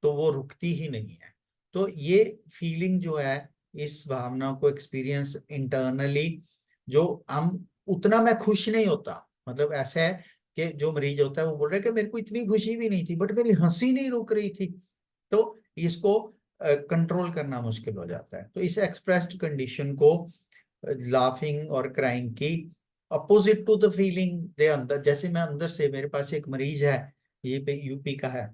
तो वो रुकती ही नहीं है। तो ये फीलिंग जो है, इस भावना को एक्सपीरियंस इंटरनली, जो हम उतना मैं खुश नहीं होता, मतलब ऐसा है कि जो मरीज होता है वो बोल रहा है कि मेरे को इतनी खुशी भी नहीं थी बट मेरी हंसी नहीं रुक रही थी। तो इसको कंट्रोल करना मुश्किल हो जाता है। तो इस एक्सप्रेस्ड कंडीशन को लाफिंग और क्राइंग की अपोजिट टू द फीलिंग दे अंदर, जैसे मैं अंदर से, मेरे पास एक मरीज है ये पे यूपी का है,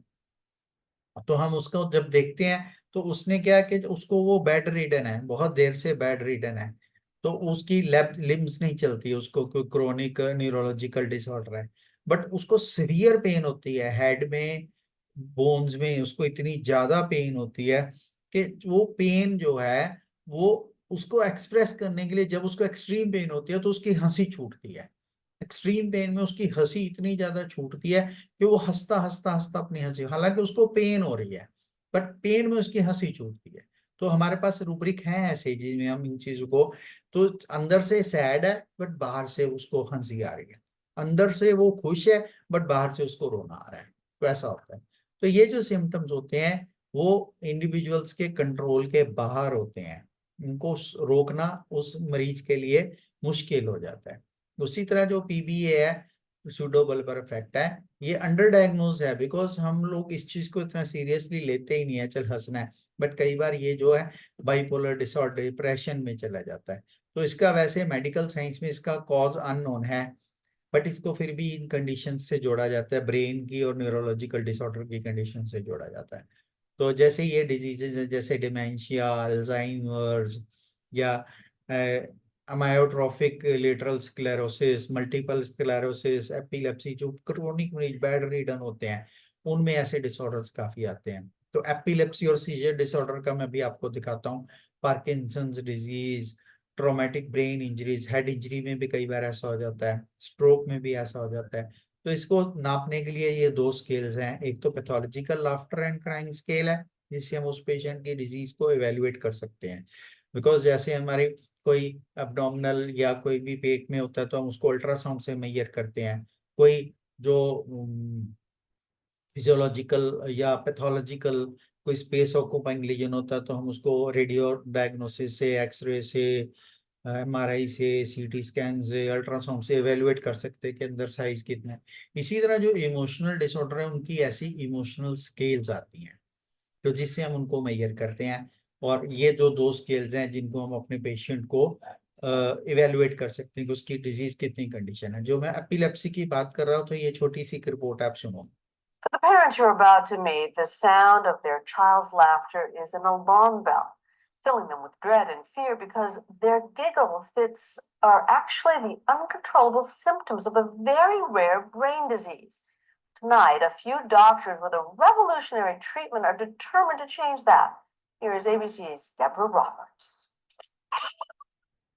तो हम उसको जब देखते हैं तो उसने क्या कि उसको वो बेड रिडन है, बहुत देर से बेड रिडन है, तो उसकी लेफ्ट लिम्स नहीं चलती, उसको कोई क्रोनिक न्यूरोलॉजिकल डिसऑर्डर है। बट उसको सीवियर पेन होती है हेड में, बोन्स में उसको इतनी ज्यादा पेन होती है कि वो पेन जो है वो उसको एक्सप्रेस करने के लिए, जब उसको एक्सट्रीम पेन होती है तो उसकी हंसी छूटती है। एक्सट्रीम पेन में उसकी हंसी इतनी ज्यादा छूटती है कि वो हंसता हंसता हंसता अपनी हंसी, हालांकि उसको पेन हो रही है बट पेन में उसकी हंसी छूटती है। तो हमारे पास रूब्रिक है ऐसे जिसमें हम इन चीजों को, तो अंदर से सैड है बट बाहर से उसको हंसी आ रही है, अंदर से वो खुश है बट बाहर से उसको रोना आ रहा है, तो ऐसा होता है। तो ये जो सिम्टम्स होते हैं वो इंडिविजुअल्स के कंट्रोल के बाहर होते हैं, इनको रोकना उस मरीज के लिए मुश्किल हो जाता है। उसी तरह जो पीबीए है, सूडो बल्बर इफेक्ट है, ये अंडर डायग्नोज है बिकॉज हम लोग इस चीज को इतना सीरियसली लेते ही नहीं है, चल हंसना है। बट कई बार ये जो है बाइपोलर डिसऑर्डर, डिप्रेशन में चला जाता है। तो इसका वैसे मेडिकल साइंस में इसका कॉज अननोन है, बट इसको फिर भी इन कंडीशन से जोड़ा जाता है, ब्रेन की और न्यूरोलॉजिकल डिसऑर्डर की कंडीशन से जोड़ा जाता है। तो जैसे ये डिजीजेज है जैसे डिमेंशिया, अल्जाइमर्स, या अमायोट्रोफिक lateral sclerosis, multiple sclerosis, epilepsy, जो क्रोनिक मरीज बेड रिडन होते हैं उनमें ऐसे डिसऑर्डर्स काफी आते हैं। तो एपिलेप्सी और सीजर डिसऑर्डर का मैं भी आपको दिखाता हूँ, Parkinson's disease, traumatic brain injuries, head injury में भी कई बार ऐसा हो जाता है, स्ट्रोक में भी ऐसा हो जाता है। तो इसको नापने के लिए ये दो स्केल्स हैं, एक तो pathological laughter and crying scale है जिससे हम उस पेशेंट की डिजीज को इवेल्युएट कर सकते हैं। बिकॉज जैसे हमारे कोई एब्डोमिनल या कोई भी पेट में होता है तो हम उसको अल्ट्रासाउंड से मेजर करते हैं, कोई जो फिजियोलॉजिकल या पैथोलॉजिकल कोई स्पेस ऑक्यूपाइंग लीजन होता है तो हम उसको रेडियो डायग्नोसिस से, एक्सरे से, एमआरआई से, सीटी स्कैन से, अल्ट्रासाउंड से एवेलुएट कर सकते हैं कि अंदर साइज कितना है। इसी तरह जो इमोशनल डिसऑर्डर है उनकी ऐसी इमोशनल स्केल्स आती हैं तो जिससे हम उनको मेजर करते हैं। और ये जो दो स्केल्स हैं जिनको हम अपने पेशेंट को इवेलुएट कर सकते हैं कि उसकी डिजीज कितनी कंडीशन है। जो मैं एपिलेप्सी की बात कर रहा हूँ तो ये छोटी सी रिपोर्ट आप सुनो। For the parents you're about to meet, the sound of their child's laughter is an alarm bell, filling them with dread and fear because their giggle fits are actually the uncontrollable symptoms of a very rare brain disease. Tonight, a few doctors with a revolutionary treatment are determined to change that. Here is ABC's Deborah Roberts.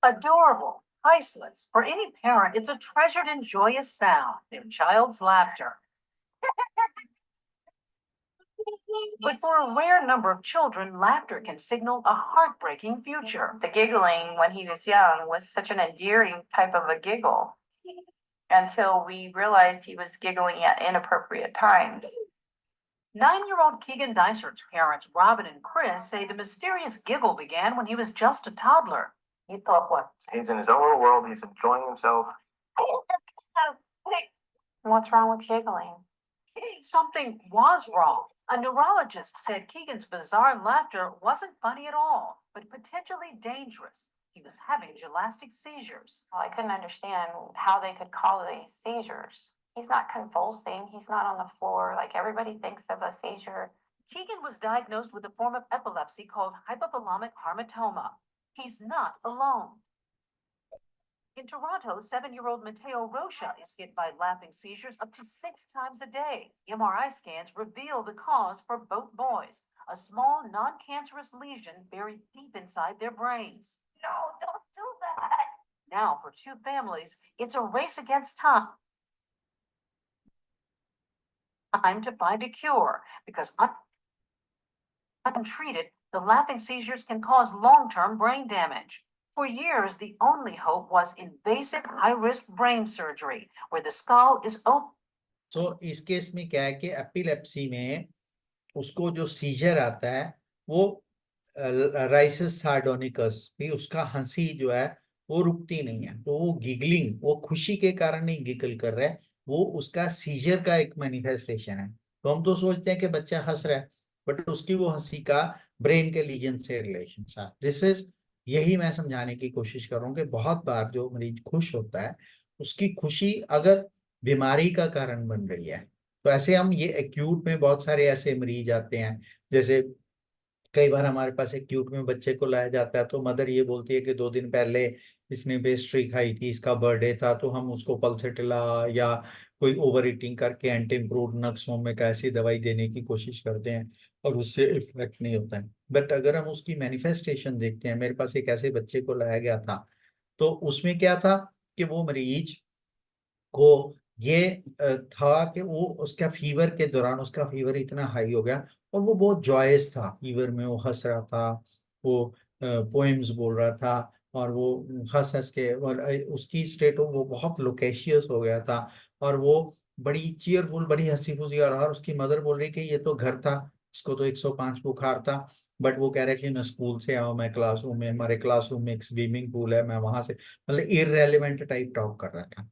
Adorable, priceless. For any parent, it's a treasured and joyous sound, their child's laughter. But for a rare number of children, laughter can signal a heartbreaking future. The giggling when he was young was such an endearing type of a giggle until we realized he was giggling at inappropriate times. 9-year-old Keegan Dysart's parents, Robin and Chris, say the mysterious giggle began when he was just a toddler. He thought what? He's in his own little world. He's enjoying himself. What's wrong with giggling? Something was wrong. A neurologist said Keegan's bizarre laughter wasn't funny at all, but potentially dangerous. He was having gelastic seizures. Well, I couldn't understand how they could call these seizures. He's not convulsing, he's not on the floor, like everybody thinks of a seizure. Keegan was diagnosed with a form of epilepsy called hypothalamic hamartoma. He's not alone. In Toronto, 7-year-old Mateo Rocha is hit by laughing seizures up to 6 times a day. MRI scans reveal the cause for both boys, a small non-cancerous lesion buried deep inside their brains. No, don't do that. Now, for 2 families, it's a race against time to find a cure, because untreated, the laughing seizures can cause long-term brain damage. For years, the only hope was invasive high-risk brain surgery, where the skull is open. So इस case में क्या है कि epilepsy में उसको जो scissor आता है वो राइसिस सार्डोनिकस भी, उसका हंसी जो है वो रुकती नहीं है, तो वो गिगलिंग, वो खुशी के कारण नहीं गिगल कर रहा है, वो उसका सीजर का एक मैनिफेस्टेशन है। तो हम तो सोचते हैं कि बच्चा हंस रहा है, बट उसकी वो हंसी का ब्रेन के लीजन से रिलेशन है। दिस इज, यही मैं समझाने की कोशिश कर रहा हूँ कि बहुत बार जो मरीज खुश होता है उसकी खुशी अगर बीमारी का कारण बन रही है, तो ऐसे हम ये एक्यूट में बहुत सारे ऐसे मरीज आते हैं, जैसे कई बार हमारे पास एक्यूट में बच्चे को लाया जाता है तो मदर ये बोलती है कि 2 दिन पहले इसने पेस्ट्री खाई थी, इसका बर्थडे था, तो हम उसको पल्सेटिला या कोई ओवर ईटिंग करके एंटी इम्प्रूव नक्सों में कैसी दवाई देने की कोशिश करते हैं और उससे इफेक्ट नहीं होता है। बट अगर हम उसकी मैनिफेस्टेशन देखते हैं, मेरे पास एक ऐसे बच्चे को लाया गया था, तो उसमें क्या था कि वो मरीज को ये था कि वो उसका फीवर के दौरान उसका फीवर इतना हाई हो गया और वो बहुत जॉयस था, फीवर में वो हंस रहा था, वो पोएम्स बोल रहा था और वो हंस हंस के, और उसकी स्टेट वो बहुत लोकेशियस हो गया था और वो बड़ी चीयरफुल, बड़ी हंसी खुशी, और उसकी मदर बोल रही कि ये तो घर था, इसको तो 105 बुखार था, बट वो कह रहे कि मैं स्कूल से आया, मैं क्लासरूम में, हमारे क्लासरूम में एक स्विमिंग पूल है, मैं वहां से, मतलब इररेलेवेंट टाइप टॉक कर रहा था।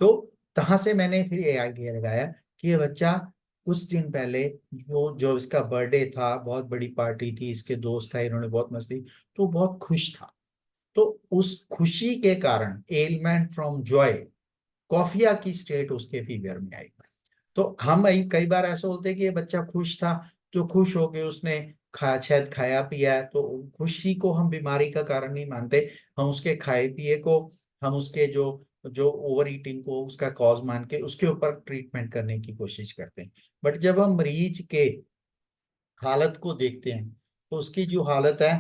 तो तहां से मैंने फिर ये आइडिया लगाया कि ये बच्चा कुछ दिन पहले वो जो इसका बर्थडे था, बहुत बड़ी पार्टी थी, इसके दोस्त था, इन्होंने बहुत मस्ती, तो बहुत खुश था, तो उस खुशी के कारण एलमेंट फ्रॉम जॉय, कॉफिया की स्टेट उसके फीवर में आई। तो हम कई बार ऐसा बोलते हैं कि ये बच्चा खुश था, तो खुश हो के उसने शायद खाया पिया है, तो खुशी को हम बीमारी का कारण नहीं मानते, हम उसके खाए पिए को, हम उसके जो जो ओवर ईटिंग को उसका कॉज मान के उसके ऊपर ट्रीटमेंट करने की कोशिश करते हैं। बट जब हम मरीज के हालत को देखते हैं तो उसकी जो हालत है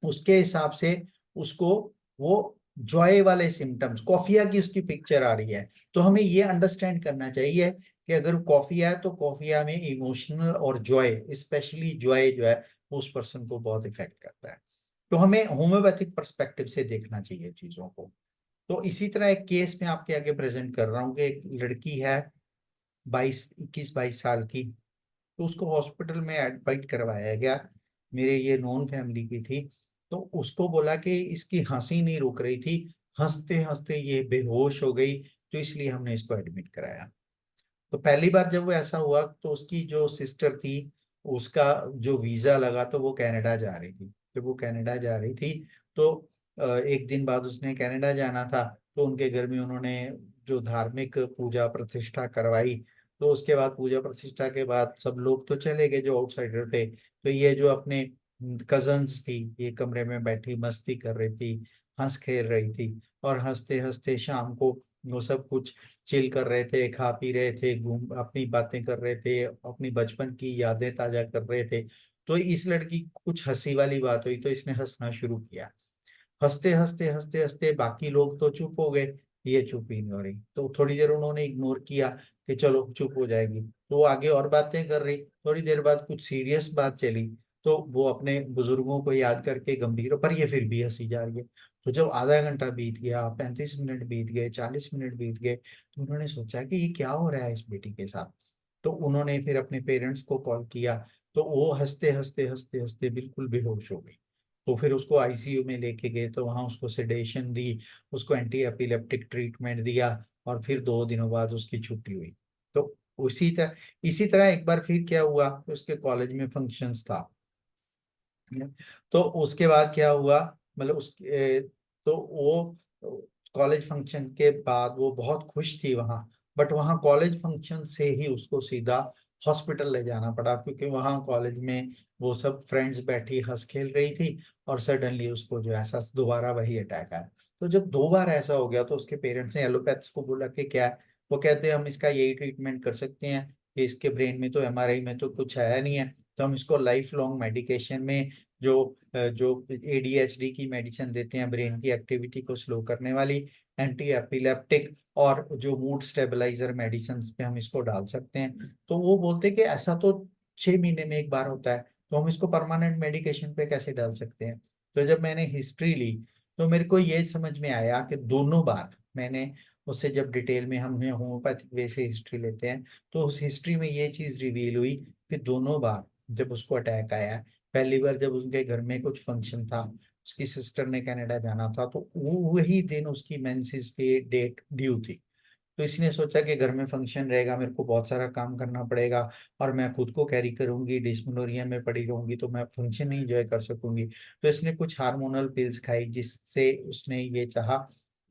उसके हिसाब से उसको वो जॉय वाले सिम्टम्स, कॉफिया की उसकी पिक्चर आ रही है, तो हमें ये अंडरस्टैंड करना चाहिए कि अगर कॉफिया है तो कॉफिया में इमोशनल और जॉय, स्पेशली जॉय जो है उस पर्सन को बहुत इफेक्ट करता है। तो हमें होम्योपैथिक पर्सपेक्टिव से देखना चाहिए चीजों को। तो इसी तरह एक केस में आपके आगे प्रेजेंट कर रहा हूँ कि एक लड़की है 21-22 साल की, तो उसको हॉस्पिटल में एडमिट करवाया गया, मेरे ये नॉन फैमिली की थी, तो उसको बोला कि इसकी हंसी नहीं रुक रही थी, हंसते हंसते ये बेहोश हो गई, तो इसलिए हमने इसको एडमिट कराया। तो पहली बार जब वो ऐसा हुआ तो उसकी जो सिस्टर थी उसका जो वीजा लगा तो वो कनाडा जा रही थी, जब वो कनाडा जा रही थी तो एक दिन बाद उसने कनाडा जाना था, तो उनके घर में उन्होंने जो धार्मिक पूजा प्रतिष्ठा करवाई, तो उसके बाद पूजा प्रतिष्ठा के बाद सब लोग तो चले गए जो आउटसाइडर थे, तो ये जो अपने कजन्स थी ये कमरे में बैठी मस्ती कर रही थी, हंस खेल रही थी, और हंसते हंसते शाम को वो सब कुछ चिल कर रहे थे, खा पी रहे थे, घूम अपनी बातें कर रहे थे, अपनी बचपन की यादें ताजा कर रहे थे। तो इस लड़की कुछ हंसी वाली बात हुई तो इसने हंसना शुरू किया, हंसते हंसते हंसते हंसते बाकी लोग तो चुप हो गए, ये चुप ही नहीं हो रही, तो थोड़ी देर उन्होंने इग्नोर किया कि चलो चुप हो जाएगी, तो वो आगे और बातें कर रही, थोड़ी देर बाद कुछ सीरियस बात चली, तो वो अपने बुजुर्गों को याद करके गंभीर, पर ये फिर भी हंसी जा रही है। तो जब आधा घंटा बीत गया, 35 मिनट बीत गए, 40 मिनट बीत गए, तो उन्होंने सोचा कि ये क्या हो रहा है इस बेटी के साथ, तो उन्होंने फिर अपने पेरेंट्स को कॉल किया, तो वो हंसते हंसते हंसते हंसते बिल्कुल बेहोश हो गई। तो फिर उसको आईसीयू में लेके गए, तो वहां उसको सेडेशन दी, उसको एंटी एपिलेप्टिक ट्रीटमेंट दिया, और फिर 2 दिनों बाद उसकी छुट्टी हुई। तो इसी तरह एक बार फिर क्या हुआ, उसके कॉलेज में फंक्शंस था। तो उसके बाद क्या हुआ, मतलब उसके तो वो कॉलेज फंक्शन के बाद वो बहुत खुश थी वहां, बट वहां कॉलेज फंक्शन से ही उसको सीधा हॉस्पिटल ले जाना पड़ा, क्योंकि वहां कॉलेज में वो सब फ्रेंड्स बैठी हंस खेल रही थी, और सडनली उसको जो ऐसा दोबारा वही अटैक आया। तो जब 2 बार ऐसा हो गया, तो उसके पेरेंट्स ने एलोपैथ्स को बोला कि क्या है? वो कहते हैं हम इसका यही ट्रीटमेंट कर सकते हैं कि इसके ब्रेन में तो एमआरआई में तो कुछ है नहीं है, तो हम इसको लाइफ लॉन्ग मेडिकेशन में जो एडीएचडी की मेडिसिन देते हैं, ब्रेन की एक्टिविटी को स्लो करने वाली, एंटी एपिलेप्टिक और जो मूड स्टेबलाइजर मेडिसिन पे हम इसको डाल सकते हैं। तो वो बोलते कि ऐसा तो 6 महीने में एक बार होता है, तो हम इसको परमानेंट मेडिकेशन पे कैसे डाल सकते हैं? तो जब मैंने हिस्ट्री ली, तो मेरे को ये समझ में आया कि दोनों बार मैंने उससे, जब डिटेल में हम होम्योपैथिक वे से हिस्ट्री लेते हैं, तो उस हिस्ट्री में ये चीज रिवील हुई कि दोनों बार जब उसको अटैक आया, पहली बार जब उनके घर में कुछ फंक्शन था, उसकी सिस्टर ने कनाडा जाना था, तो वही दिन उसकी मेंसेस की डेट ड्यू थी। तो इसने सोचा कि घर में फंक्शन रहेगा, मेरे को बहुत सारा काम करना पड़ेगा, और मैं खुद को कैरी करूंगी, डिस्मेनोरिया में पड़ी रहूंगी, तो मैं फंक्शन नहीं एंजॉय कर सकूंगी। तो इसने कुछ हार्मोनल पिल्स खाई, जिससे उसने ये चाहा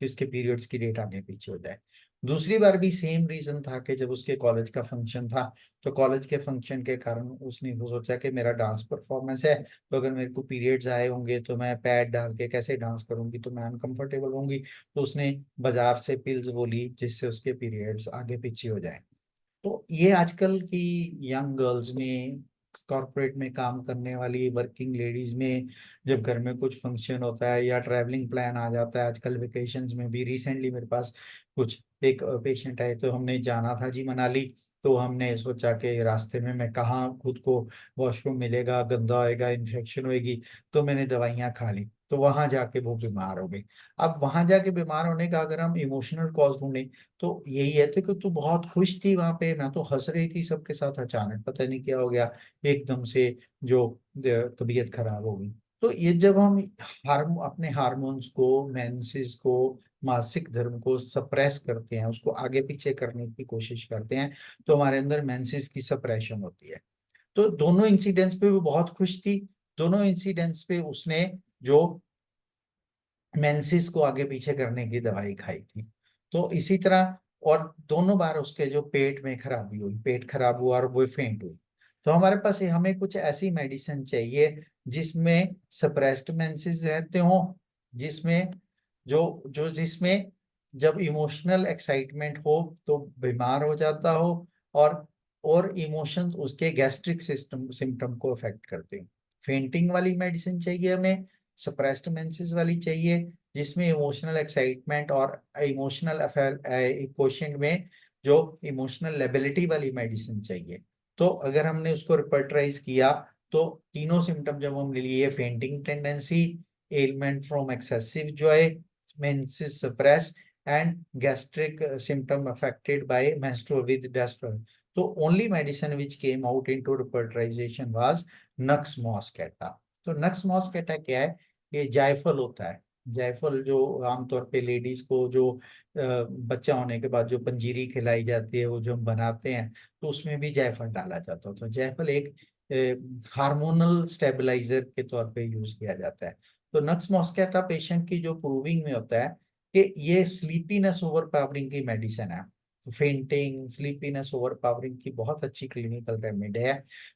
कि उसके पीरियड्स की डेट आगे पीछे हो जाए। दूसरी बार भी सेम रीजन था कि जब उसके कॉलेज का फंक्शन था, तो कॉलेज के फंक्शन के कारण उसने वो सोचा कि मेरा डांस परफॉर्मेंस है, तो अगर मेरे को पीरियड्स आए होंगे तो मैं पैड डाल के कैसे डांस करूंगी, तो मैं अनकंफर्टेबल होंगी। तो उसने बाजार से पिल्स वो ली, जिससे उसके पीरियड्स आगे पीछे हो जाए। तो ये आजकल की यंग गर्ल्स में, कॉर्पोरेट में काम करने वाली वर्किंग लेडीज में, जब घर में कुछ फंक्शन होता है या ट्रैवलिंग प्लान आ जाता है, आजकल वेकेशंस में भी, रिसेंटली मेरे पास कुछ एक पेशेंट है, तो हमने जाना था जी मनाली। तो हमने सोचा कि रास्ते में मैं कहाँ खुद को वॉशरूम मिलेगा, गंदा होएगा, इन्फेक्शन होएगी, तो मैंने दवाइयाँ खा ली, तो वहां जाके वो बीमार हो गई। अब वहां जाके बीमार होने का अगर हम इमोशनल कॉज ढूंढे, तो यही है तो कि तू बहुत खुश थी वहां पे, मैं तो हंस रही थी सबके साथ, अचानक पता नहीं क्या हो गया, एकदम से जो तबीयत खराब हो गई। तो ये जब हम अपने हार्मोन्स को, मेंसेस को, मासिक धर्म को सप्रेस करते हैं, उसको आगे पीछे करने की कोशिश करते हैं, तो हमारे अंदर मेंसेस की सप्रेशन होती है। तो दोनों इंसिडेंट्स पे वो बहुत खुश थी, दोनों इंसिडेंट्स पे उसने जो मेंसिस को आगे पीछे करने की दवाई खाई थी। तो इसी तरह, और दोनों बार उसके जो पेट में खराबी हुई, पेट खराब हुआ और वो फेंट हुई। तो हमारे पास हमें कुछ ऐसी मेडिसिन चाहिए जिसमें सप्रेस्ड मेंसेस रहते हो, जिसमें जिसमें जब इमोशनल एक्साइटमेंट हो तो बीमार हो जाता हो, और इमोशंस उसके गैस्ट्रिक सिस्टम सिम्टम को अफेक्ट करते हैं। फेंटिंग वाली मेडिसिन चाहिए हमें, सप्रेस्ड मेंसेस वाली चाहिए, जिसमें इमोशनल एक्साइटमेंट और इमोशनल क्वेश्चन में जो इमोशनल लेबिलिटी वाली मेडिसिन चाहिए। तो अगर हमने उसको रिपर्टराइज किया, तो तीनों सिम्टम जब हम ले लिए, fainting tendency, element from excessive Joy, menses suppress, and gastric symptom affected by menstrual with distress, तो only medicine which came out into repertorization was नक्स मॉस्केटा। तो नक्स मॉस्केटा क्या है? ये जायफल होता है। जायफल जो आमतौर पे लेडीज को जो बच्चा होने के बाद जो पंजीरी खिलाई जाती है, वो जो हम बनाते हैं, तो उसमें भी जायफल डाला जाता है। तो जायफल एक हार्मोनल स्टेबलाइजर के तौर पे यूज किया जाता है। तो नक्स मॉस्केटा पेशेंट की जो प्रूविंग में होता है कि ये स्लीपीनेस ओवर पावरिंग की मेडिसिन है। तो फेंटिंग, स्लीपीनेस ओवर पावरिंग की बहुत अच्छी क्लिनिकल रेमेडी है।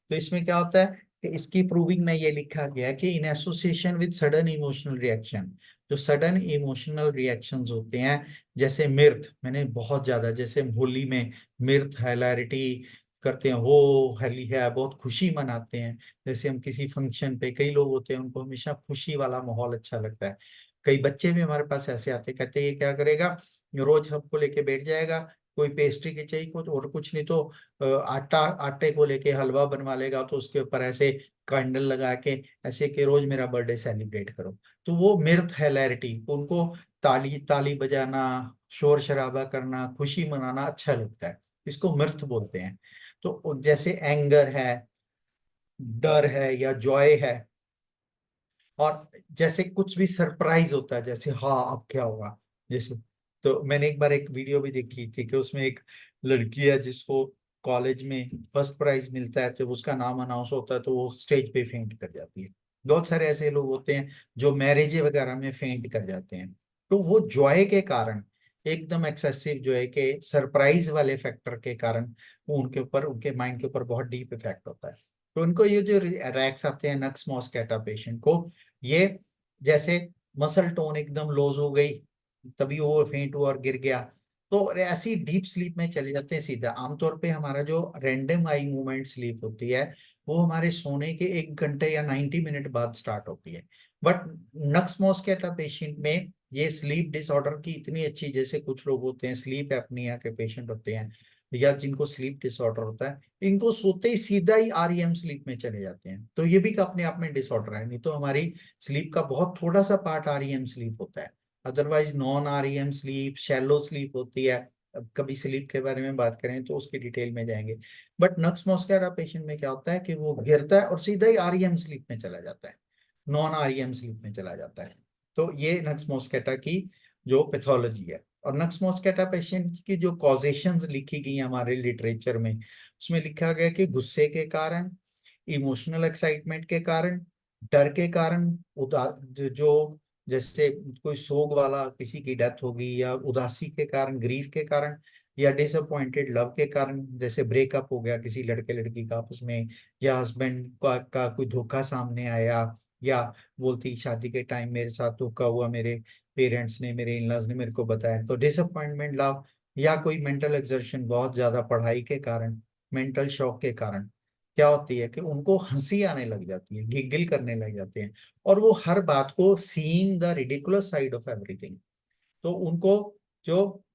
तो इसमें क्या होता है कि इसकी प्रूविंग में ये लिखा गया है कि in association with sudden emotional reaction, जो सडन इमोशनल रिएक्शंस होते हैं, जैसे मिर्थ, मैंने बहुत ज्यादा, जैसे होली में मिर्थ हाइलैरिटी करते हैं, वो होली है, बहुत खुशी मनाते हैं। जैसे हम किसी फंक्शन पे, कई लोग होते हैं उनको हमेशा खुशी वाला माहौल अच्छा लगता है। कई बच्चे भी हमारे पास ऐसे आते, कहते हैं ये क्या करेगा, रोज सबको लेके बैठ जाएगा, कोई पेस्ट्री की चाहिए कुछ, और कुछ नहीं तो आटे को लेके हलवा बनवा लेगा, तो उसके ऊपर ऐसे कैंडल लगा के ऐसे कि रोज मेरा बर्थडे सेलिब्रेट करो। तो वो मिर्थ हैलैरिटी, उनको ताली ताली बजाना, शोर शराबा करना, खुशी मनाना अच्छा लगता है, इसको मिर्थ बोलते हैं। तो जैसे एंगर है, डर है या जॉय है, और जैसे कुछ भी सरप्राइज होता है, जैसे हाँ अब क्या होगा, जैसे तो मैंने एक बार एक वीडियो भी देखी थी कि उसमें एक लड़की है जिसको कॉलेज में फर्स्ट प्राइज मिलता है, जब उसका नाम अनाउंस होता है तो वो स्टेज पे फेंट कर जाती है। बहुत सारे ऐसे लोग होते हैं जो मैरिज वगैरह में फेंट कर जाते हैं। तो वो जॉय के कारण, एकदम एक्सेसिव जॉय के सरप्राइज वाले फैक्टर के कारण वो उनके ऊपर, उनके माइंड के ऊपर बहुत डीप इफेक्ट होता है। तो उनको ये जो अटैक्स आते हैं नक्स मॉस्कैटा पेशेंट को, ये जैसे मसल टोन एकदम लॉस हो गई, तभी वो फेंट हुआ और गिर गया, तो ऐसी डीप स्लीप में चले जाते हैं सीधा। आमतौर पे हमारा जो रैंडम आई मूवमेंट स्लीप होती है वो हमारे सोने के 1 घंटे या 90 मिनट बाद स्टार्ट होती है। बट नक्स मॉस्कैटा पेशेंट में ये स्लीप डिसऑर्डर की इतनी अच्छी, जैसे कुछ लोग होते हैं स्लीप एपनिया के पेशेंट होते हैं या जिनको स्लीप डिसऑर्डर होता है, इनको सोते ही सीधा ही REM स्लीप में चले जाते हैं। तो ये भी अपने आप में डिसऑर्डर है, नहीं तो हमारी स्लीप का बहुत थोड़ा सा पार्ट REM स्लीप होता है। Otherwise non REM sleep, shallow sleep होती है। अब कभी स्लीप के बारे में बात करें तो उसकी डिटेल में जाएंगे। बट नक्स मॉस्कैटा पेशेंट में क्या होता है कि वो गिरता है और सीधा ही REM स्लीप में चला जाता है, नॉन REM स्लीप में चला जाता है। तो ये नक्स मॉस्कैटा की जो पैथोलॉजी है। और नक्स मॉस्कैटा पेशेंट की जो कॉजेशंस लिखी गई हमारे लिटरेचर में, उसमें लिखा गया कि गुस्से के कारण, इमोशनल एक्साइटमेंट के कारण, डर के कारण, जो जैसे कोई सोग वाला किसी की डेथ होगी, या उदासी के कारण, ग्रीफ के कारण, या डिसअपॉइंटेड लव के कारण, जैसे ब्रेकअप हो गया किसी लड़के लड़की का आपस में, या हस्बैंड का कोई धोखा सामने आया, या बोलती शादी के टाइम मेरे साथ धोखा हुआ, मेरे पेरेंट्स ने, मेरे इनलॉज ने मेरे को बताया, तो डिसअपॉइंटमेंट लव, या कोई मेंटल एक्सर्शन बहुत ज्यादा पढ़ाई के कारण, मेंटल शॉक के कारण क्या होती है कि उनको हंसी आने लग जाती है, गिगिल करने लग जाते हैं, और वो हर बात को seeing the ridiculous side of everything. तो उनको जो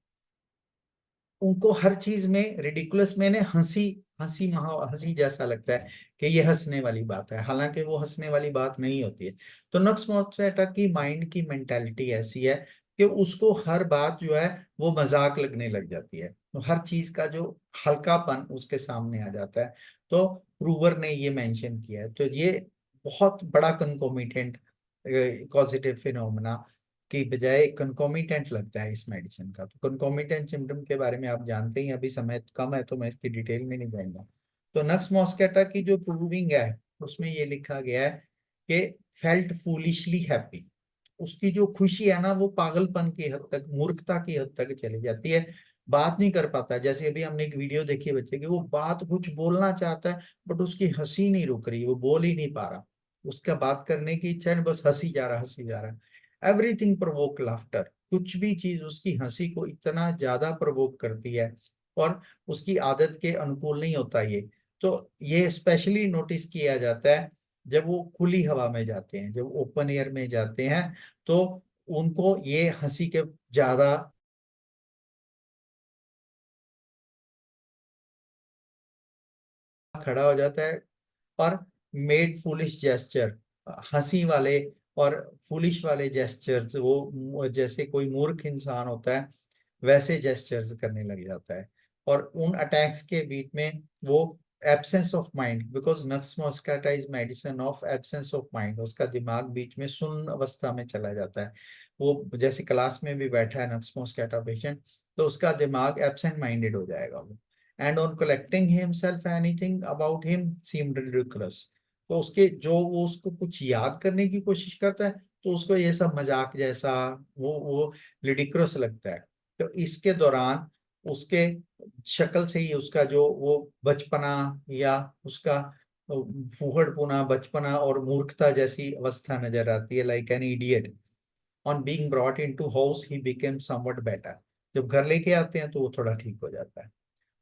उनको हर चीज में रिडिकुलस मैंने हंसी, हंसी जैसा लगता है कि ये हंसने वाली बात है, हालांकि वो हंसने वाली बात नहीं होती है। तो नक्स मॉस्कैटा की माइंड की मेंटालिटी ऐसी है कि उसको हर बात जो है वो मजाक लगने लग जाती है, तो हर चीज का जो हल्कापन उसके सामने आ जाता है। तो प्रूवर ने ये मेंशन किया है। तो ये बहुत बड़ा कंकोमिटेंट कॉजिटिव फिनोमेना की बजाय कंकोमिटेंट लगता है इस मेडिसिन का। तो कंकोमिटेंट सिम्टम के बारे में आप जानते ही, अभी समय कम है तो मैं इसकी डिटेल में नहीं जाऊंगा। तो नक्स मॉस्कैटा की जो प्रूविंग है उसमें ये लिखा गया है कि फेल्ट फूलिशली हैप्पी, उसकी जो खुशी है ना वो पागलपन की हद तक, मूर्खता की हद तक चली जाती है, बात नहीं कर पाता। जैसे अभी हमने एक वीडियो देखी है बच्चे की, वो बात कुछ बोलना चाहता है बट उसकी हंसी नहीं रुक रही, वो बोल ही नहीं पा रहा, उसका बात करने की इच्छा नहीं, बस हंसी जा रहा, हंसी जा रहा। एवरीथिंग प्रोवोक लाफ्टर, कुछ भी चीज उसकी हंसी को इतना ज्यादा प्रोवोक करती है, और उसकी आदत के अनुकूल नहीं होता ये। तो ये स्पेशली नोटिस किया जाता है जब वो खुली हवा में जाते हैं, जब ओपन एयर में जाते हैं, तो उनको ये हंसी के ज्यादा खड़ा हो जाता है, और मेड फुलिश जेस्चर, हंसी वाले और फुलिश वाले जेस्चर्स, वो जैसे कोई मूर्ख इंसान होता है वैसे जेस्चर्स करने लग जाता है। और उन अटैक्स के बीच में वो absence of mind, because nux मॉस्कैटा is medicine of absence of mind, उसका दिमाग बीच में सुन्न अवस्था में चला जाता है। वो जैसे क्लास में भी बैठा है नक्स मॉस्कैटा पेशेंट, तो उसका दिमाग एब्सेंट माइंडेड हो जाएगा वो। And on collecting himself anything about him seemed ridiculous, तो उसके जो वो उसको कुछ याद करने की कोशिश करता है तो उसको ये सब मजाक जैसा, वो रिडिकुलस लगता है। तो इसके दौरान उसके शक्ल से ही उसका जो वो बचपना, या उसका फूहड़पना, बचपना और मूर्खता जैसी अवस्था नजर आती है, like an idiot. On being brought into house he became somewhat better, जब घर लेके आते हैं तो वो थोड़ा ठीक हो जाता है।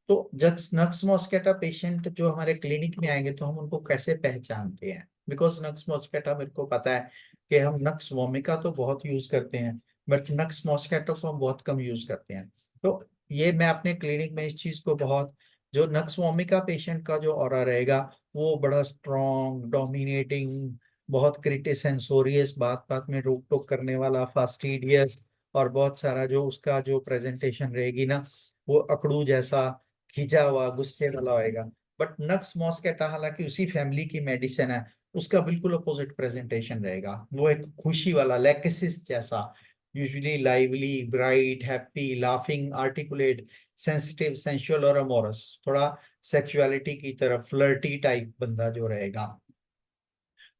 तो जब नक्स मॉस्कैटा पेशेंट जो हमारे क्लिनिक में आएंगे तो हम उनको कैसे पहचानते हैं, बिकॉज नक्स मॉस्कैटा मेरे को पता है कि हम नक्स वोमिका तो बहुत यूज करते हैं, बट नक्स मॉस्कैटो को हम बहुत कम यूज करते हैं। तो ये मैं अपने क्लिनिक में इस चीज को बहुत, जो नक्स वोमिका पेशेंट का जो ऑरा रहेगा वो बड़ा स्ट्रॉन्ग, डोमिनेटिंग, बहुत क्रिटिसेंसोरियस, बात बात में रोक टोक करने वाला, फास्टिडियस, और बहुत सारा जो उसका जो प्रेजेंटेशन रहेगी ना वो अकड़ू जैसा, खींचा हुआ, गुस्से वाला होएगा। बट नक्स मॉस्कैटा हालांकि उसी फैमिली की मेडिसिन है, उसका बिल्कुल अपोजिट प्रेजेंटेशन रहेगा। वो एक खुशी वाला लेकेसिस जैसा, usually lively, bright, happy, laughing, articulate, sensitive, sensual और अमोरस, थोड़ा सेक्सुअलिटी की तरफ फ्लर्टी टाइप बंदा जो रहेगा।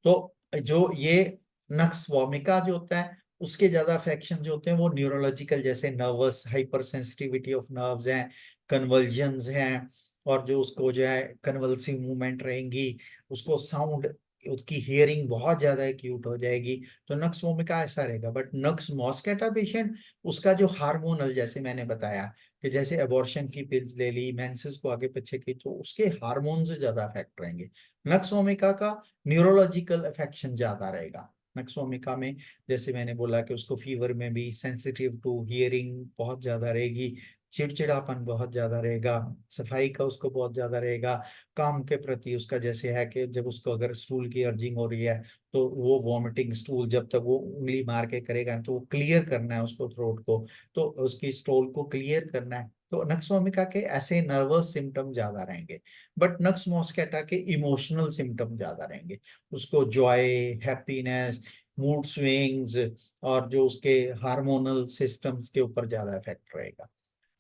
तो जो ये नक्स वोमिका जो होता है, उसके ज्यादा अफेक्शन जो होते हैं वो न्यूरोलॉजिकल, जैसे nervous hyper sensitivity of nerves हैं, कन्वर्जन्स हैं, और जो उसको जो है कन्वल्सिव मूवमेंट रहेंगी, उसको साउंड, उसकी हियरिंग बहुत ज्यादा एक्यूट हो जाएगी। तो नक्स वोमिका ऐसा रहेगा। बट नक्स मॉस्केटा पेशेंट, उसका जो हार्मोनल, जैसे मैंने बताया कि जैसे अबॉर्शन की पिल्स ले ली, मेंसेस को आगे पीछे की, तो उसके हार्मोन से ज्यादा इफेक्ट रहेंगे। नक्स वोमिका का न्यूरोलॉजिकल अफेक्शन ज्यादा रहेगा। नक्स वोमिका में जैसे मैंने बोला कि उसको फीवर में भी सेंसिटिव टू हियरिंग बहुत ज्यादा रहेगी, चिड़चिड़ापन बहुत ज्यादा रहेगा, सफाई का उसको बहुत ज्यादा रहेगा, काम के प्रति उसका जैसे है कि जब उसको अगर स्टूल की अर्जिंग हो रही है तो वो वॉमिटिंग स्टूल जब तक वो उंगली मार के करेगा तो वो क्लियर करना है उसको, थ्रोट को, तो उसकी स्टोल को क्लियर करना है। तो नक्स वोमिका के ऐसे नर्वस सिम्टम ज्यादा रहेंगे। बट नक्स मॉस्केटा के इमोशनल सिम्टम ज्यादा रहेंगे। उसको जॉय, हैप्पीनेस, मूड स्विंग्स, और जो उसके हार्मोनल सिस्टम्स के ऊपर ज्यादा इफेक्ट रहेगा।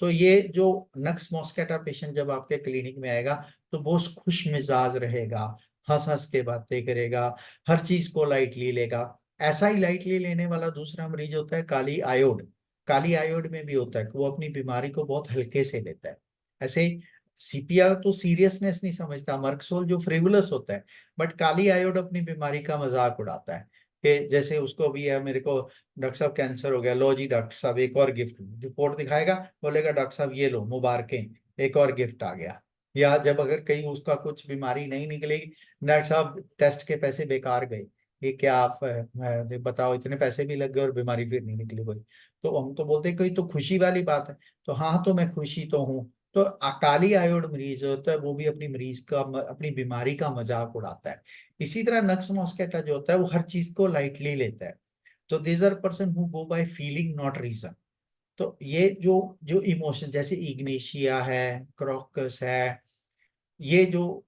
तो ये जो नक्स मॉस्केटा पेशेंट जब आपके क्लिनिक में आएगा तो बहुत खुश मिजाज रहेगा, हंस हंस के बातें करेगा, हर चीज को लाइटली लेगा। ऐसा ही लाइटली लेने वाला दूसरा मरीज होता है काली आयोड। काली आयोड में भी होता है कि वो अपनी बीमारी को बहुत हल्के से लेता है। ऐसे सीपिया तो सीरियसनेस नहीं समझता, मर्कसोल जो फ्रिवुलस होता है, बट काली आयोड अपनी बीमारी का मजाक उड़ाता है कि जैसे उसको भी है, मेरे को डॉक्टर साहब कैंसर हो गया, लो जी डॉक्टर साहब एक और गिफ्ट, रिपोर्ट दिखाएगा, बोलेगा डॉक्टर साहब ये लो मुबारकें, एक और गिफ्ट आ गया। या जब अगर कहीं उसका कुछ बीमारी नहीं निकलेगी, डॉक्टर साहब टेस्ट के पैसे बेकार गए, ये क्या आप बताओ, इतने पैसे भी लग गए और बीमारी फिर नहीं निकली कोई। तो हम तो बोलते हैं कोई तो खुशी वाली बात है। तो हाँ, तो मैं खुशी तो हूँ। तो अकाली आयोड मरीज होता है वो भी अपनी मरीज का, अपनी बीमारी का मजाक उड़ाता है। इसी तरह नक्स मॉस्केटा जो होता है वो हर चीज को लाइटली लेता है। तो these are person who go by feeling not reason. तो ये जो जो इमोशन, जैसे इग्नेशिया है, क्रॉकस है, ये जो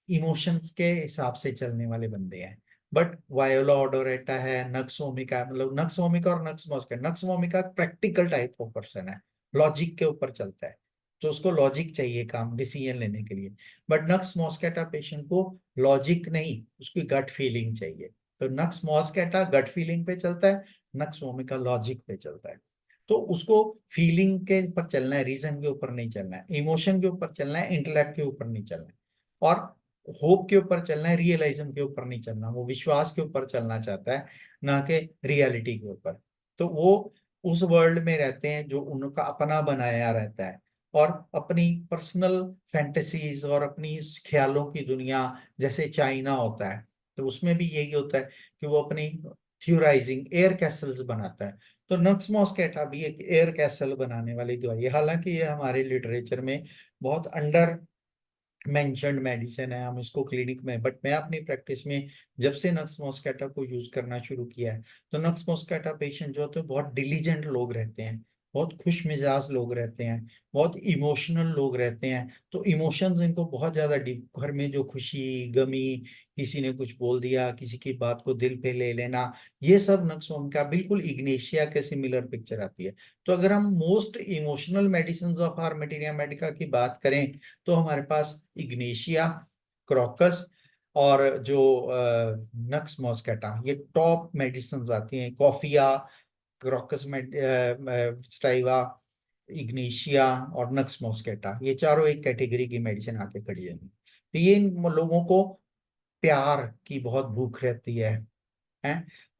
इमोशंस के हिसाब से चलने वाले बंदे हैं। बट वायोला ओडोरेटा है, नक्स वोमिका, मतलब नक्स वोमिका और nux vomica practical type of person है, लॉजिक के ऊपर चलता है, तो उसको लॉजिक चाहिए काम डिसीजन लेने के लिए। बट नक्स मॉस्केटा पेशेंट को लॉजिक नहीं, उसकी गट फीलिंग चाहिए। तो नक्स मॉस्केटा गट फीलिंग पे चलता है, नक्स वोमिका लॉजिक पे चलता है। तो उसको फीलिंग के ऊपर चलना है, रीजन के ऊपर नहीं चलना है, इमोशन के ऊपर चलना है, इंटेलेक्ट के ऊपर नहीं चलना है, और होप के ऊपर चलना है, रियलाइज्म के ऊपर नहीं चलना। वो विश्वास के ऊपर चलना चाहता है, ना कि रियलिटी के ऊपर। तो वो उस वर्ल्ड में रहते हैं जो उनका अपना बनाया रहता है, और अपनी पर्सनल फैंटेसीज और अपनी ख्यालों की दुनिया, जैसे चाइना होता है तो उसमें भी यही होता है कि वो अपनी थ्योराइजिंग एयर कैसल्स बनाता है। तो नक्स मॉस्केटा भी एक एयर कैसल बनाने वाली दवाई है। हालांकि ये हमारे लिटरेचर में बहुत अंडर मेंशन्ड मेडिसिन है, हम इसको क्लिनिक में, बट मैं अपनी प्रैक्टिस में जब से नक्स मॉस्केटा को यूज करना शुरू किया है, तो नक्स मॉस्केटा पेशेंट जो होते हैं बहुत डिलीजेंट लोग रहते हैं, बहुत खुश मिजाज लोग रहते हैं, बहुत इमोशनल लोग रहते हैं। तो इमोशंस इनको बहुत ज्यादा डीप, घर में जो खुशी गमी, किसी ने कुछ बोल दिया, किसी की बात को दिल पे ले लेना, ये सब नक्स का बिल्कुल इग्नेशिया के सिमिलर पिक्चर आती है। तो अगर हम most emotional medicine of our materia medica की बात करें तो हमारे पास इग्नेशिया, क्रॉकस और जो नक्स मॉस्केटा, ये टॉप मेडिसिन आती हैं। कॉफिया, क्रॉकस स्टाइवा, इग्नेशिया और नक्स मॉस्केटा, ये चारों एक कैटेगरी की मेडिसिन आके खड़ी है। तो ये इन लोगों को प्यार की बहुत भूख रहती है,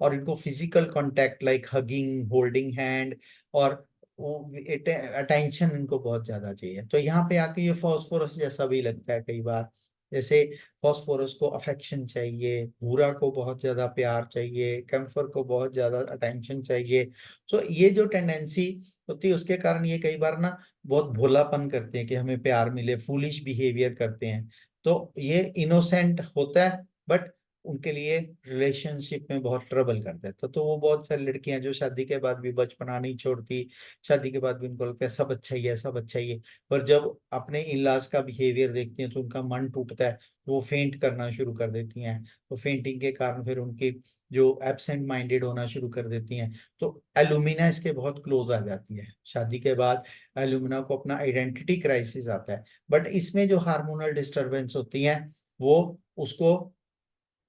और इनको physical contact like hugging, holding hand, और अटेंशन इनको बहुत ज्यादा चाहिए। तो यहाँ पे आके ये फास्फोरस जैसा भी लगता है कई बार, जैसे फास्फोरस को अफेक्शन चाहिए, भूरा को बहुत ज्यादा प्यार चाहिए, कैम्फर को बहुत ज्यादा अटेंशन चाहिए। तो ये जो टेंडेंसी होती है उसके कारण ये कई बार ना बहुत भोलापन करते हैं कि हमें प्यार मिले, फूलिश बिहेवियर करते हैं। तो ये इनोसेंट होता है, बट उनके लिए रिलेशनशिप में बहुत ट्रबल करता है। तो वो बहुत सारी लड़कियां जो शादी के बाद भी बचपना नहीं छोड़ती, शादी के बाद भी उनको लगता है सब अच्छा ही है, सब अच्छा ही है, पर जब अपने इन-लॉज का बिहेवियर देखती हैं तो उनका मन टूटता है, तो वो फेंट करना शुरू कर देती हैं। तो फेंटिंग के कारण फिर उनकी जो एब्सेंट माइंडेड होना शुरू कर देती हैं। तो एलुमिना इसके बहुत क्लोज आ जाती है। शादी के बाद एलुमिना को अपना आइडेंटिटी क्राइसिस आता है, बट इसमें जो हार्मोनल डिस्टरबेंस होती हैं वो उसको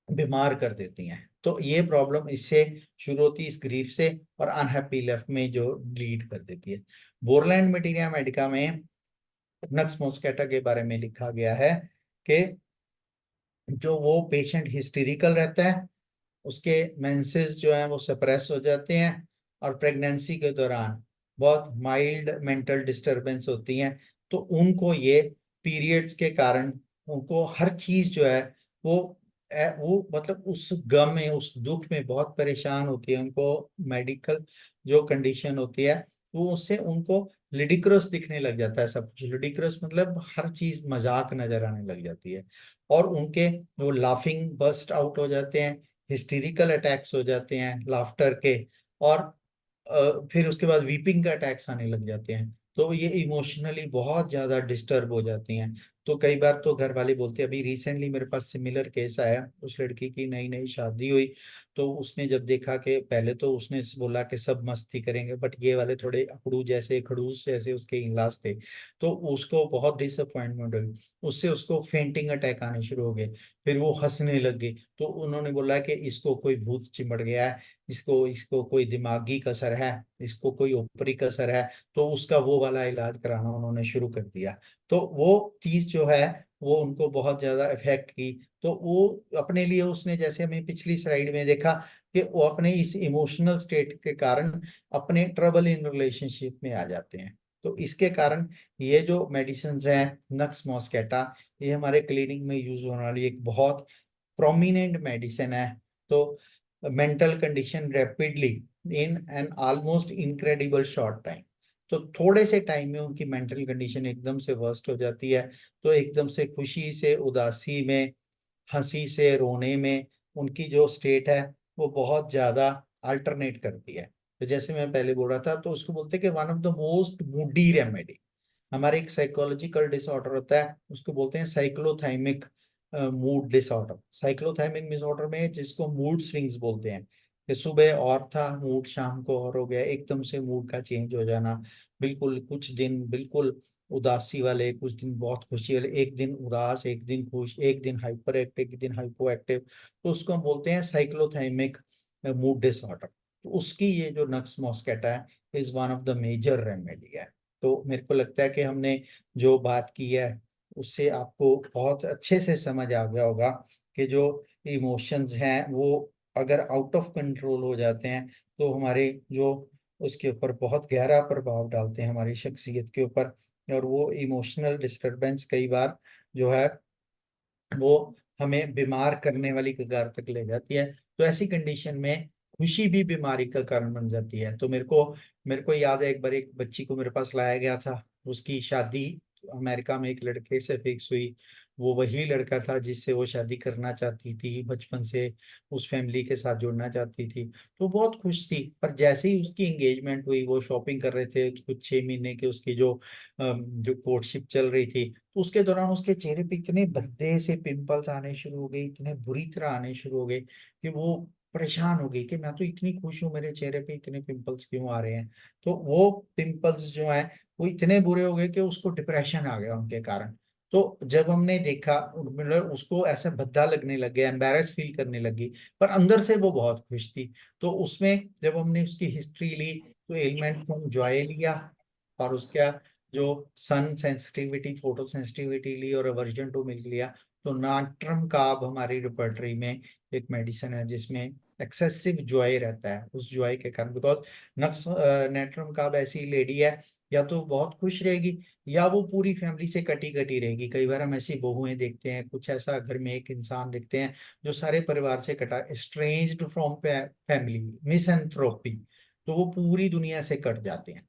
बीमार कर देती हैं। तो ये प्रॉब्लम इससे शुरू होती है, इस ग्रीफ से, और अनहैप्पी लाइफ में जो लीड कर देती है। बोरलैंड मटीरिया मेडिका में नक्स मॉस्केटा के बारे में लिखा गया है कि जो वो पेशेंट हिस्टेरिकल रहता है, उसके मेंसेस जो है वो सप्रेस हो जाते हैं, और प्रेगनेंसी के दौरान बहुत माइल्ड मेंटल डिस्टरबेंस होती हैं। तो उनको ये पीरियड्स के कारण उनको हर चीज जो है वो वो मतलब उस गम में, उस दुख में बहुत परेशान होती है। उनको मेडिकल जो कंडीशन होती है वो उससे उनको लिडिक्रस दिखने लग जाता है। सब कुछ लिडिक्रस मतलब हर चीज मजाक नजर आने लग जाती है, और उनके वो लाफिंग बस्ट आउट हो जाते हैं, हिस्टेरिकल अटैक्स हो जाते हैं लाफ्टर के, और फिर उसके बाद वीपिंग का अटैक्स आने लग जाते हैं। तो ये इमोशनली बहुत ज्यादा डिस्टर्ब हो जाती हैं। तो कई बार तो घर वाले बोलते हैं, अभी रिसेंटली मेरे पास सिमिलर केस आया, उस लड़की की नई नई शादी हुई, तो उसने जब देखा कि पहले तो उसने बोला कि सब मस्ती करेंगे, बट ये वाले थोड़े अकड़ू जैसे, खड़ूस जैसे उसके इन-लॉज थे, तो उसको बहुत डिसअपॉइंटमेंट हुई। उससे उसको फेंटिंग अटैक आने शुरू हो गए, फिर वो हंसने लग गई। तो उन्होंने बोला कि इसको कोई भूत चिमड़ गया है, इसको इसको कोई दिमागी कसर है, इसको कोई ऊपरी कसर है। तो उसका वो वाला इलाज कराना उन्होंने शुरू कर दिया। तो वो चीज जो है वो उनको बहुत ज्यादा इफेक्ट की। तो वो अपने लिए उसने, जैसे हमें पिछली स्लाइड में देखा, कि वो अपने इस इमोशनल स्टेट के कारण अपने ट्रबल इन रिलेशनशिप में आ जाते हैं। तो इसके कारण ये जो मेडिसिन हैं नक्स मॉस्केटा, ये हमारे क्लिनिक में यूज होने वाली एक बहुत प्रोमिनेंट मेडिसिन है। तो mental condition rapidly in an almost incredible short time, तो थोड़े से टाइम में उनकी मेंटल कंडीशन एकदम से वर्स्ट हो जाती है। तो एकदम से खुशी से उदासी में, हंसी से रोने में, उनकी जो स्टेट है वो बहुत ज्यादा अल्टरनेट करती है। तो जैसे मैं पहले बोल रहा था, तो उसको बोलते हैं कि one of the most Moody remedy. हमारे एक साइकोलॉजिकल डिसऑर्डर होता है, उसको बोलते हैं cyclothymic mood disorder. Cyclothymic disorder में जिसको मूड स्विंग्स बोलते हैं, कि सुबह और था मूड, शाम को और हो गया, एकदम से मूड का चेंज हो जाना। बिल्कुल कुछ दिन बिल्कुल उदासी वाले, कुछ दिन बहुत खुशी वाले, एक दिन उदास, एक दिन खुश, एक दिन हाइपर एक्टिव, एक दिन हाइपो एक्टिव। तो उसको हम बोलते हैं साइक्लोथाइमिक मूड डिसऑर्डर। तो उसकी ये जो नक्स मॉस्केटा है is one of the major remedy है। तो मेरे को लगता है कि हमने जो बात की है उससे आपको बहुत अच्छे से समझ आ गया होगा कि जो इमोशंस हैं वो अगर आउट ऑफ कंट्रोल हो जाते हैं तो हमारे जो उसके ऊपर बहुत गहरा प्रभाव डालते हैं हमारी शख्सियत के ऊपर। और वो इमोशनल डिस्टरबेंस कई बार जो है वो हमें बीमार करने वाली कगार तक ले जाती है। तो ऐसी कंडीशन में खुशी भी बीमारी का कारण बन जाती है। तो मेरे को याद है, एक बार एक बच्ची को मेरे पास लाया गया था, उसकी शादी अमेरिका में एक लड़के से फिक्स हुई। वो वही लड़का था जिससे वो शादी करना चाहती थी, बचपन से उस फैमिली के साथ जुड़ना चाहती थी। तो बहुत खुश थी, पर जैसे ही उसकी एंगेजमेंट हुई, वो शॉपिंग कर रहे थे, कुछ 6 महीने की उसकी जो कोर्टशिप चल रही थी, तो उसके दौरान उसके चेहरे पे इतने भद्दे से पिंपल्स आने शुरू हो गए, इतने बुरी तरह आने शुरू हो गए कि वो परेशान हो गई कि मैं तो इतनी खुश हूँ, मेरे चेहरे पे इतने पिंपल्स क्यों आ रहे हैं। तो वो पिंपल्स जो हैं वो इतने बुरे हो गए कि उसको डिप्रेशन आ गया उनके कारण। तो जब हमने देखा, मतलब उसको ऐसा भद्दा लगने लग गया, एम्बेरस फील करने लगी, पर अंदर से वो बहुत खुश थी। तो उसमें जब हमने उसकी हिस्ट्री ली, तो एलिमेंट फ्रॉम जॉय लिया, और उसका जो सन सेंसिटिविटी, फोटो सेंसिटिविटी ली, और अवर्जन टू मिल्क लिया। तो नाट्रम कार्ब हमारी रिपर्टरी में एक मेडिसिन है जिसमें एक्सेसिव जॉय रहता है, उस जॉय के कारण। बिकॉज नक्स नेट्रम कार्ब ऐसी लेडी है, या तो बहुत खुश रहेगी, या वो पूरी फैमिली से कटी कटी रहेगी। कई बार हम ऐसी बहुएं देखते हैं, कुछ ऐसा घर में एक इंसान देखते हैं जो सारे परिवार से कटा, एस्ट्रेंज्ड फ्रॉम फैमिली, मिसएंथ्रोपी। तो वो पूरी दुनिया से कट जाते हैं।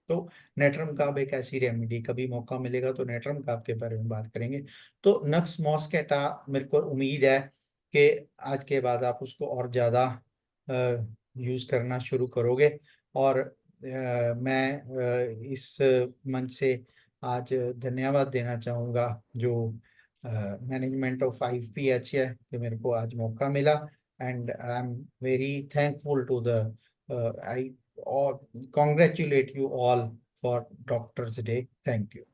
तो नेट्रम काब एक ऐसी रेमेडी, कभी मौका मिलेगा तो नेट्रम काब के बारे में बात करेंगे। तो नक्स मॉस्केटा मेरे को उम्मीद है कि आज के बाद आप उसको और ज़्यादा यूज़ करना शुरू करोगे। और मैं इस मंच से आज धन्यवाद देना चाहूँगा जो मैनेजमेंट ऑफ IPH है कि मेरे को आज मौका मिला, and I am very thankful to the I congratulate you all for Doctors Day. Thank you.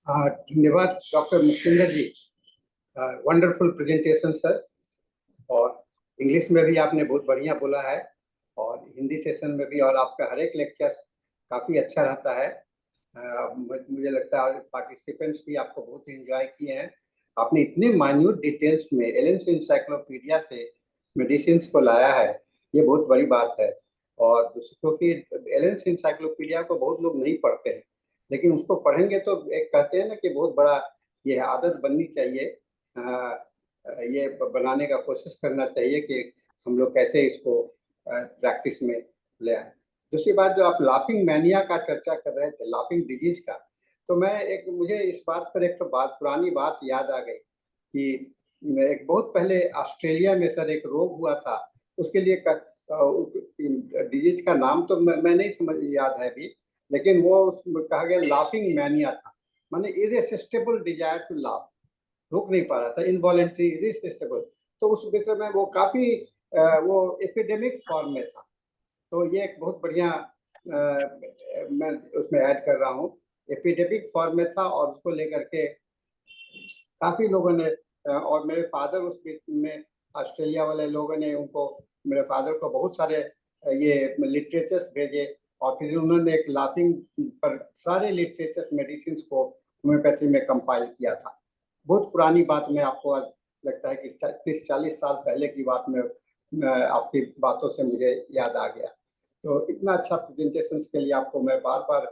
धन्यवाद doctor Mukhtinder ji, wonderful presentation sir. और इंग्लिश में भी आपने बहुत बढ़िया बोला है और हिंदी सेशन में भी, और आपका हर एक लेक्चर्स काफ़ी अच्छा रहता है। मुझे लगता है पार्टिसिपेंट्स भी आपको बहुत एंजॉय किए हैं। आपने इतने माइन्यूट डिटेल्स में एलेंस इंसाइक्लोपीडिया से मेडिसिन को लाया है, ये बहुत बड़ी बात है। और क्योंकि एलेंस इंसाइक्लोपीडिया को बहुत लोग नहीं पढ़ते हैं, लेकिन उसको पढ़ेंगे तो एक कहते हैं ना कि बहुत बड़ा ये आदत बननी चाहिए, ये बनाने का कोशिश करना चाहिए कि हम लोग कैसे इसको प्रैक्टिस में ले आए। दूसरी बात, जो आप लाफिंग मैनिया का चर्चा कर रहे थे, लाफिंग डिजीज का, तो मुझे इस बात पर एक पुरानी बात याद आ गई कि एक बहुत पहले ऑस्ट्रेलिया में सर एक रोग हुआ था, उसके लिए डिजीज का नाम तो मैं नहीं समझ याद है अभी, लेकिन वो कहा गया लाफिंग मैनिया था, माने इरेसिस्टिबल डिजायर टू लाफ, रुक नहीं पा रहा था, इनवॉलेंट्री इरेसिस्टिबल। तो उस विषय में वो काफी वो एपिडेमिक फॉर्म में था। तो ये एक बहुत बढ़िया मैं उसमें ऐड कर रहा हूँ, एपिडेमिक फॉर्म में था और उसको लेकर के काफी लोगों ने, और मेरे फादर उस बीच में ऑस्ट्रेलिया वाले लोगों ने उनको, मेरे फादर को बहुत सारे ये लिटरेचर्स भेजे और फिर उन्होंने एक लाफिंग पर सारे लिटरेचर्स मेडिसिन को होम्योपैथी में कंपाइल किया था। बहुत पुरानी बात में आपको आज लगता है कि 30-40 साल पहले की बात में आपकी बातों से मुझे याद आ गया। तो इतना अच्छा प्रेजेंटेशन के लिए आपको मैं बार बार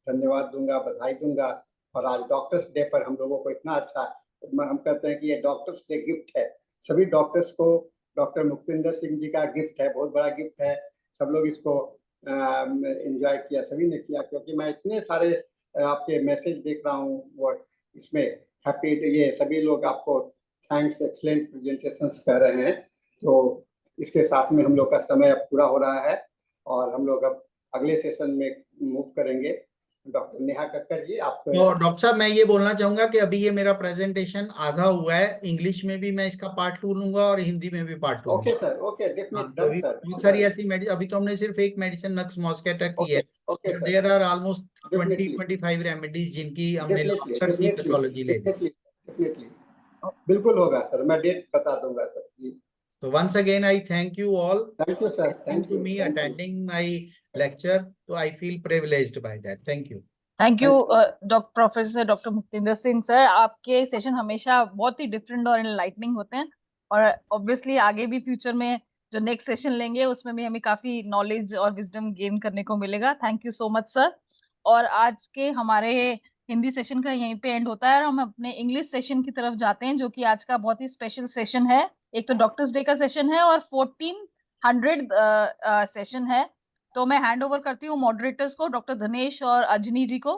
धन्यवाद दूंगा, बधाई दूंगा। और आज डॉक्टर्स डे पर हम लोगों को इतना अच्छा, हम कहते हैं कि ये डॉक्टर्स डे गिफ्ट है सभी डॉक्टर्स को, डॉक्टर मुख्तिंदर सिंह जी का गिफ्ट है, बहुत बड़ा गिफ्ट है। सब लोग इसको एंजॉय किया, सभी ने किया, क्योंकि मैं इतने सारे आपके मैसेज देख रहा हूँ वो इसमें हैप्पी, ये सभी लोग आपको थैंक्स, एक्सलेंट प्रेजेंटेशंस कर रहे हैं। तो इसके साथ में हम लोग का समय अब पूरा हो रहा है और हम लोग अब अगले सेशन में मूव करेंगे। डॉक्टर नेहा कक्कर जी, आप। तो डॉक्टर साहब, मैं ये बोलना चाहूंगा कि अभी ये मेरा प्रेजेंटेशन आधा हुआ है, इंग्लिश में भी मैं इसका पार्ट 2 लूंगा और हिंदी में भी पार्ट 2 लूंगा। Okay sir, okay, definitely sir. बहुत सारी ऐसी मेडिसिन, अभी तो हमने सिर्फ एक मेडिसिन नक्स मॉस्केटा की है, देयर आर ऑलमोस्ट 20-25 रेमेडीज जिनकी हमने लॉन्ग की पैथोलॉजी ले ली। बिल्कुल होगा सर, मैं डेट बता दूंगा sir ji. So once again, I thank you all. Thank you, sir. Thank you. Me attending my lecture, so I feel privileged by that. Thank you. Thank you professor doctor मुख्तिंदर Singh sir. आपके session हमेशा बहुत ही different और enlightening होते हैं और obviously आगे भी future में जो नेक्स्ट सेशन लेंगे उसमें भी हमें काफी नॉलेज और विजडम गेन करने को मिलेगा। Thank you so much sir. और आज के हमारे हिंदी सेशन का यहीं पे एंड होता है और हम अपने इंग्लिश सेशन की तरफ जाते हैं, जो कि आज का बहुत ही स्पेशल सेशन है। एक तो डॉक्टर्स डे का सेशन है और 1400 सेशन है। तो मैं हैंड ओवर करती हूँ मॉडरेटर्स को, डॉक्टर धनेश और अजनी जी को।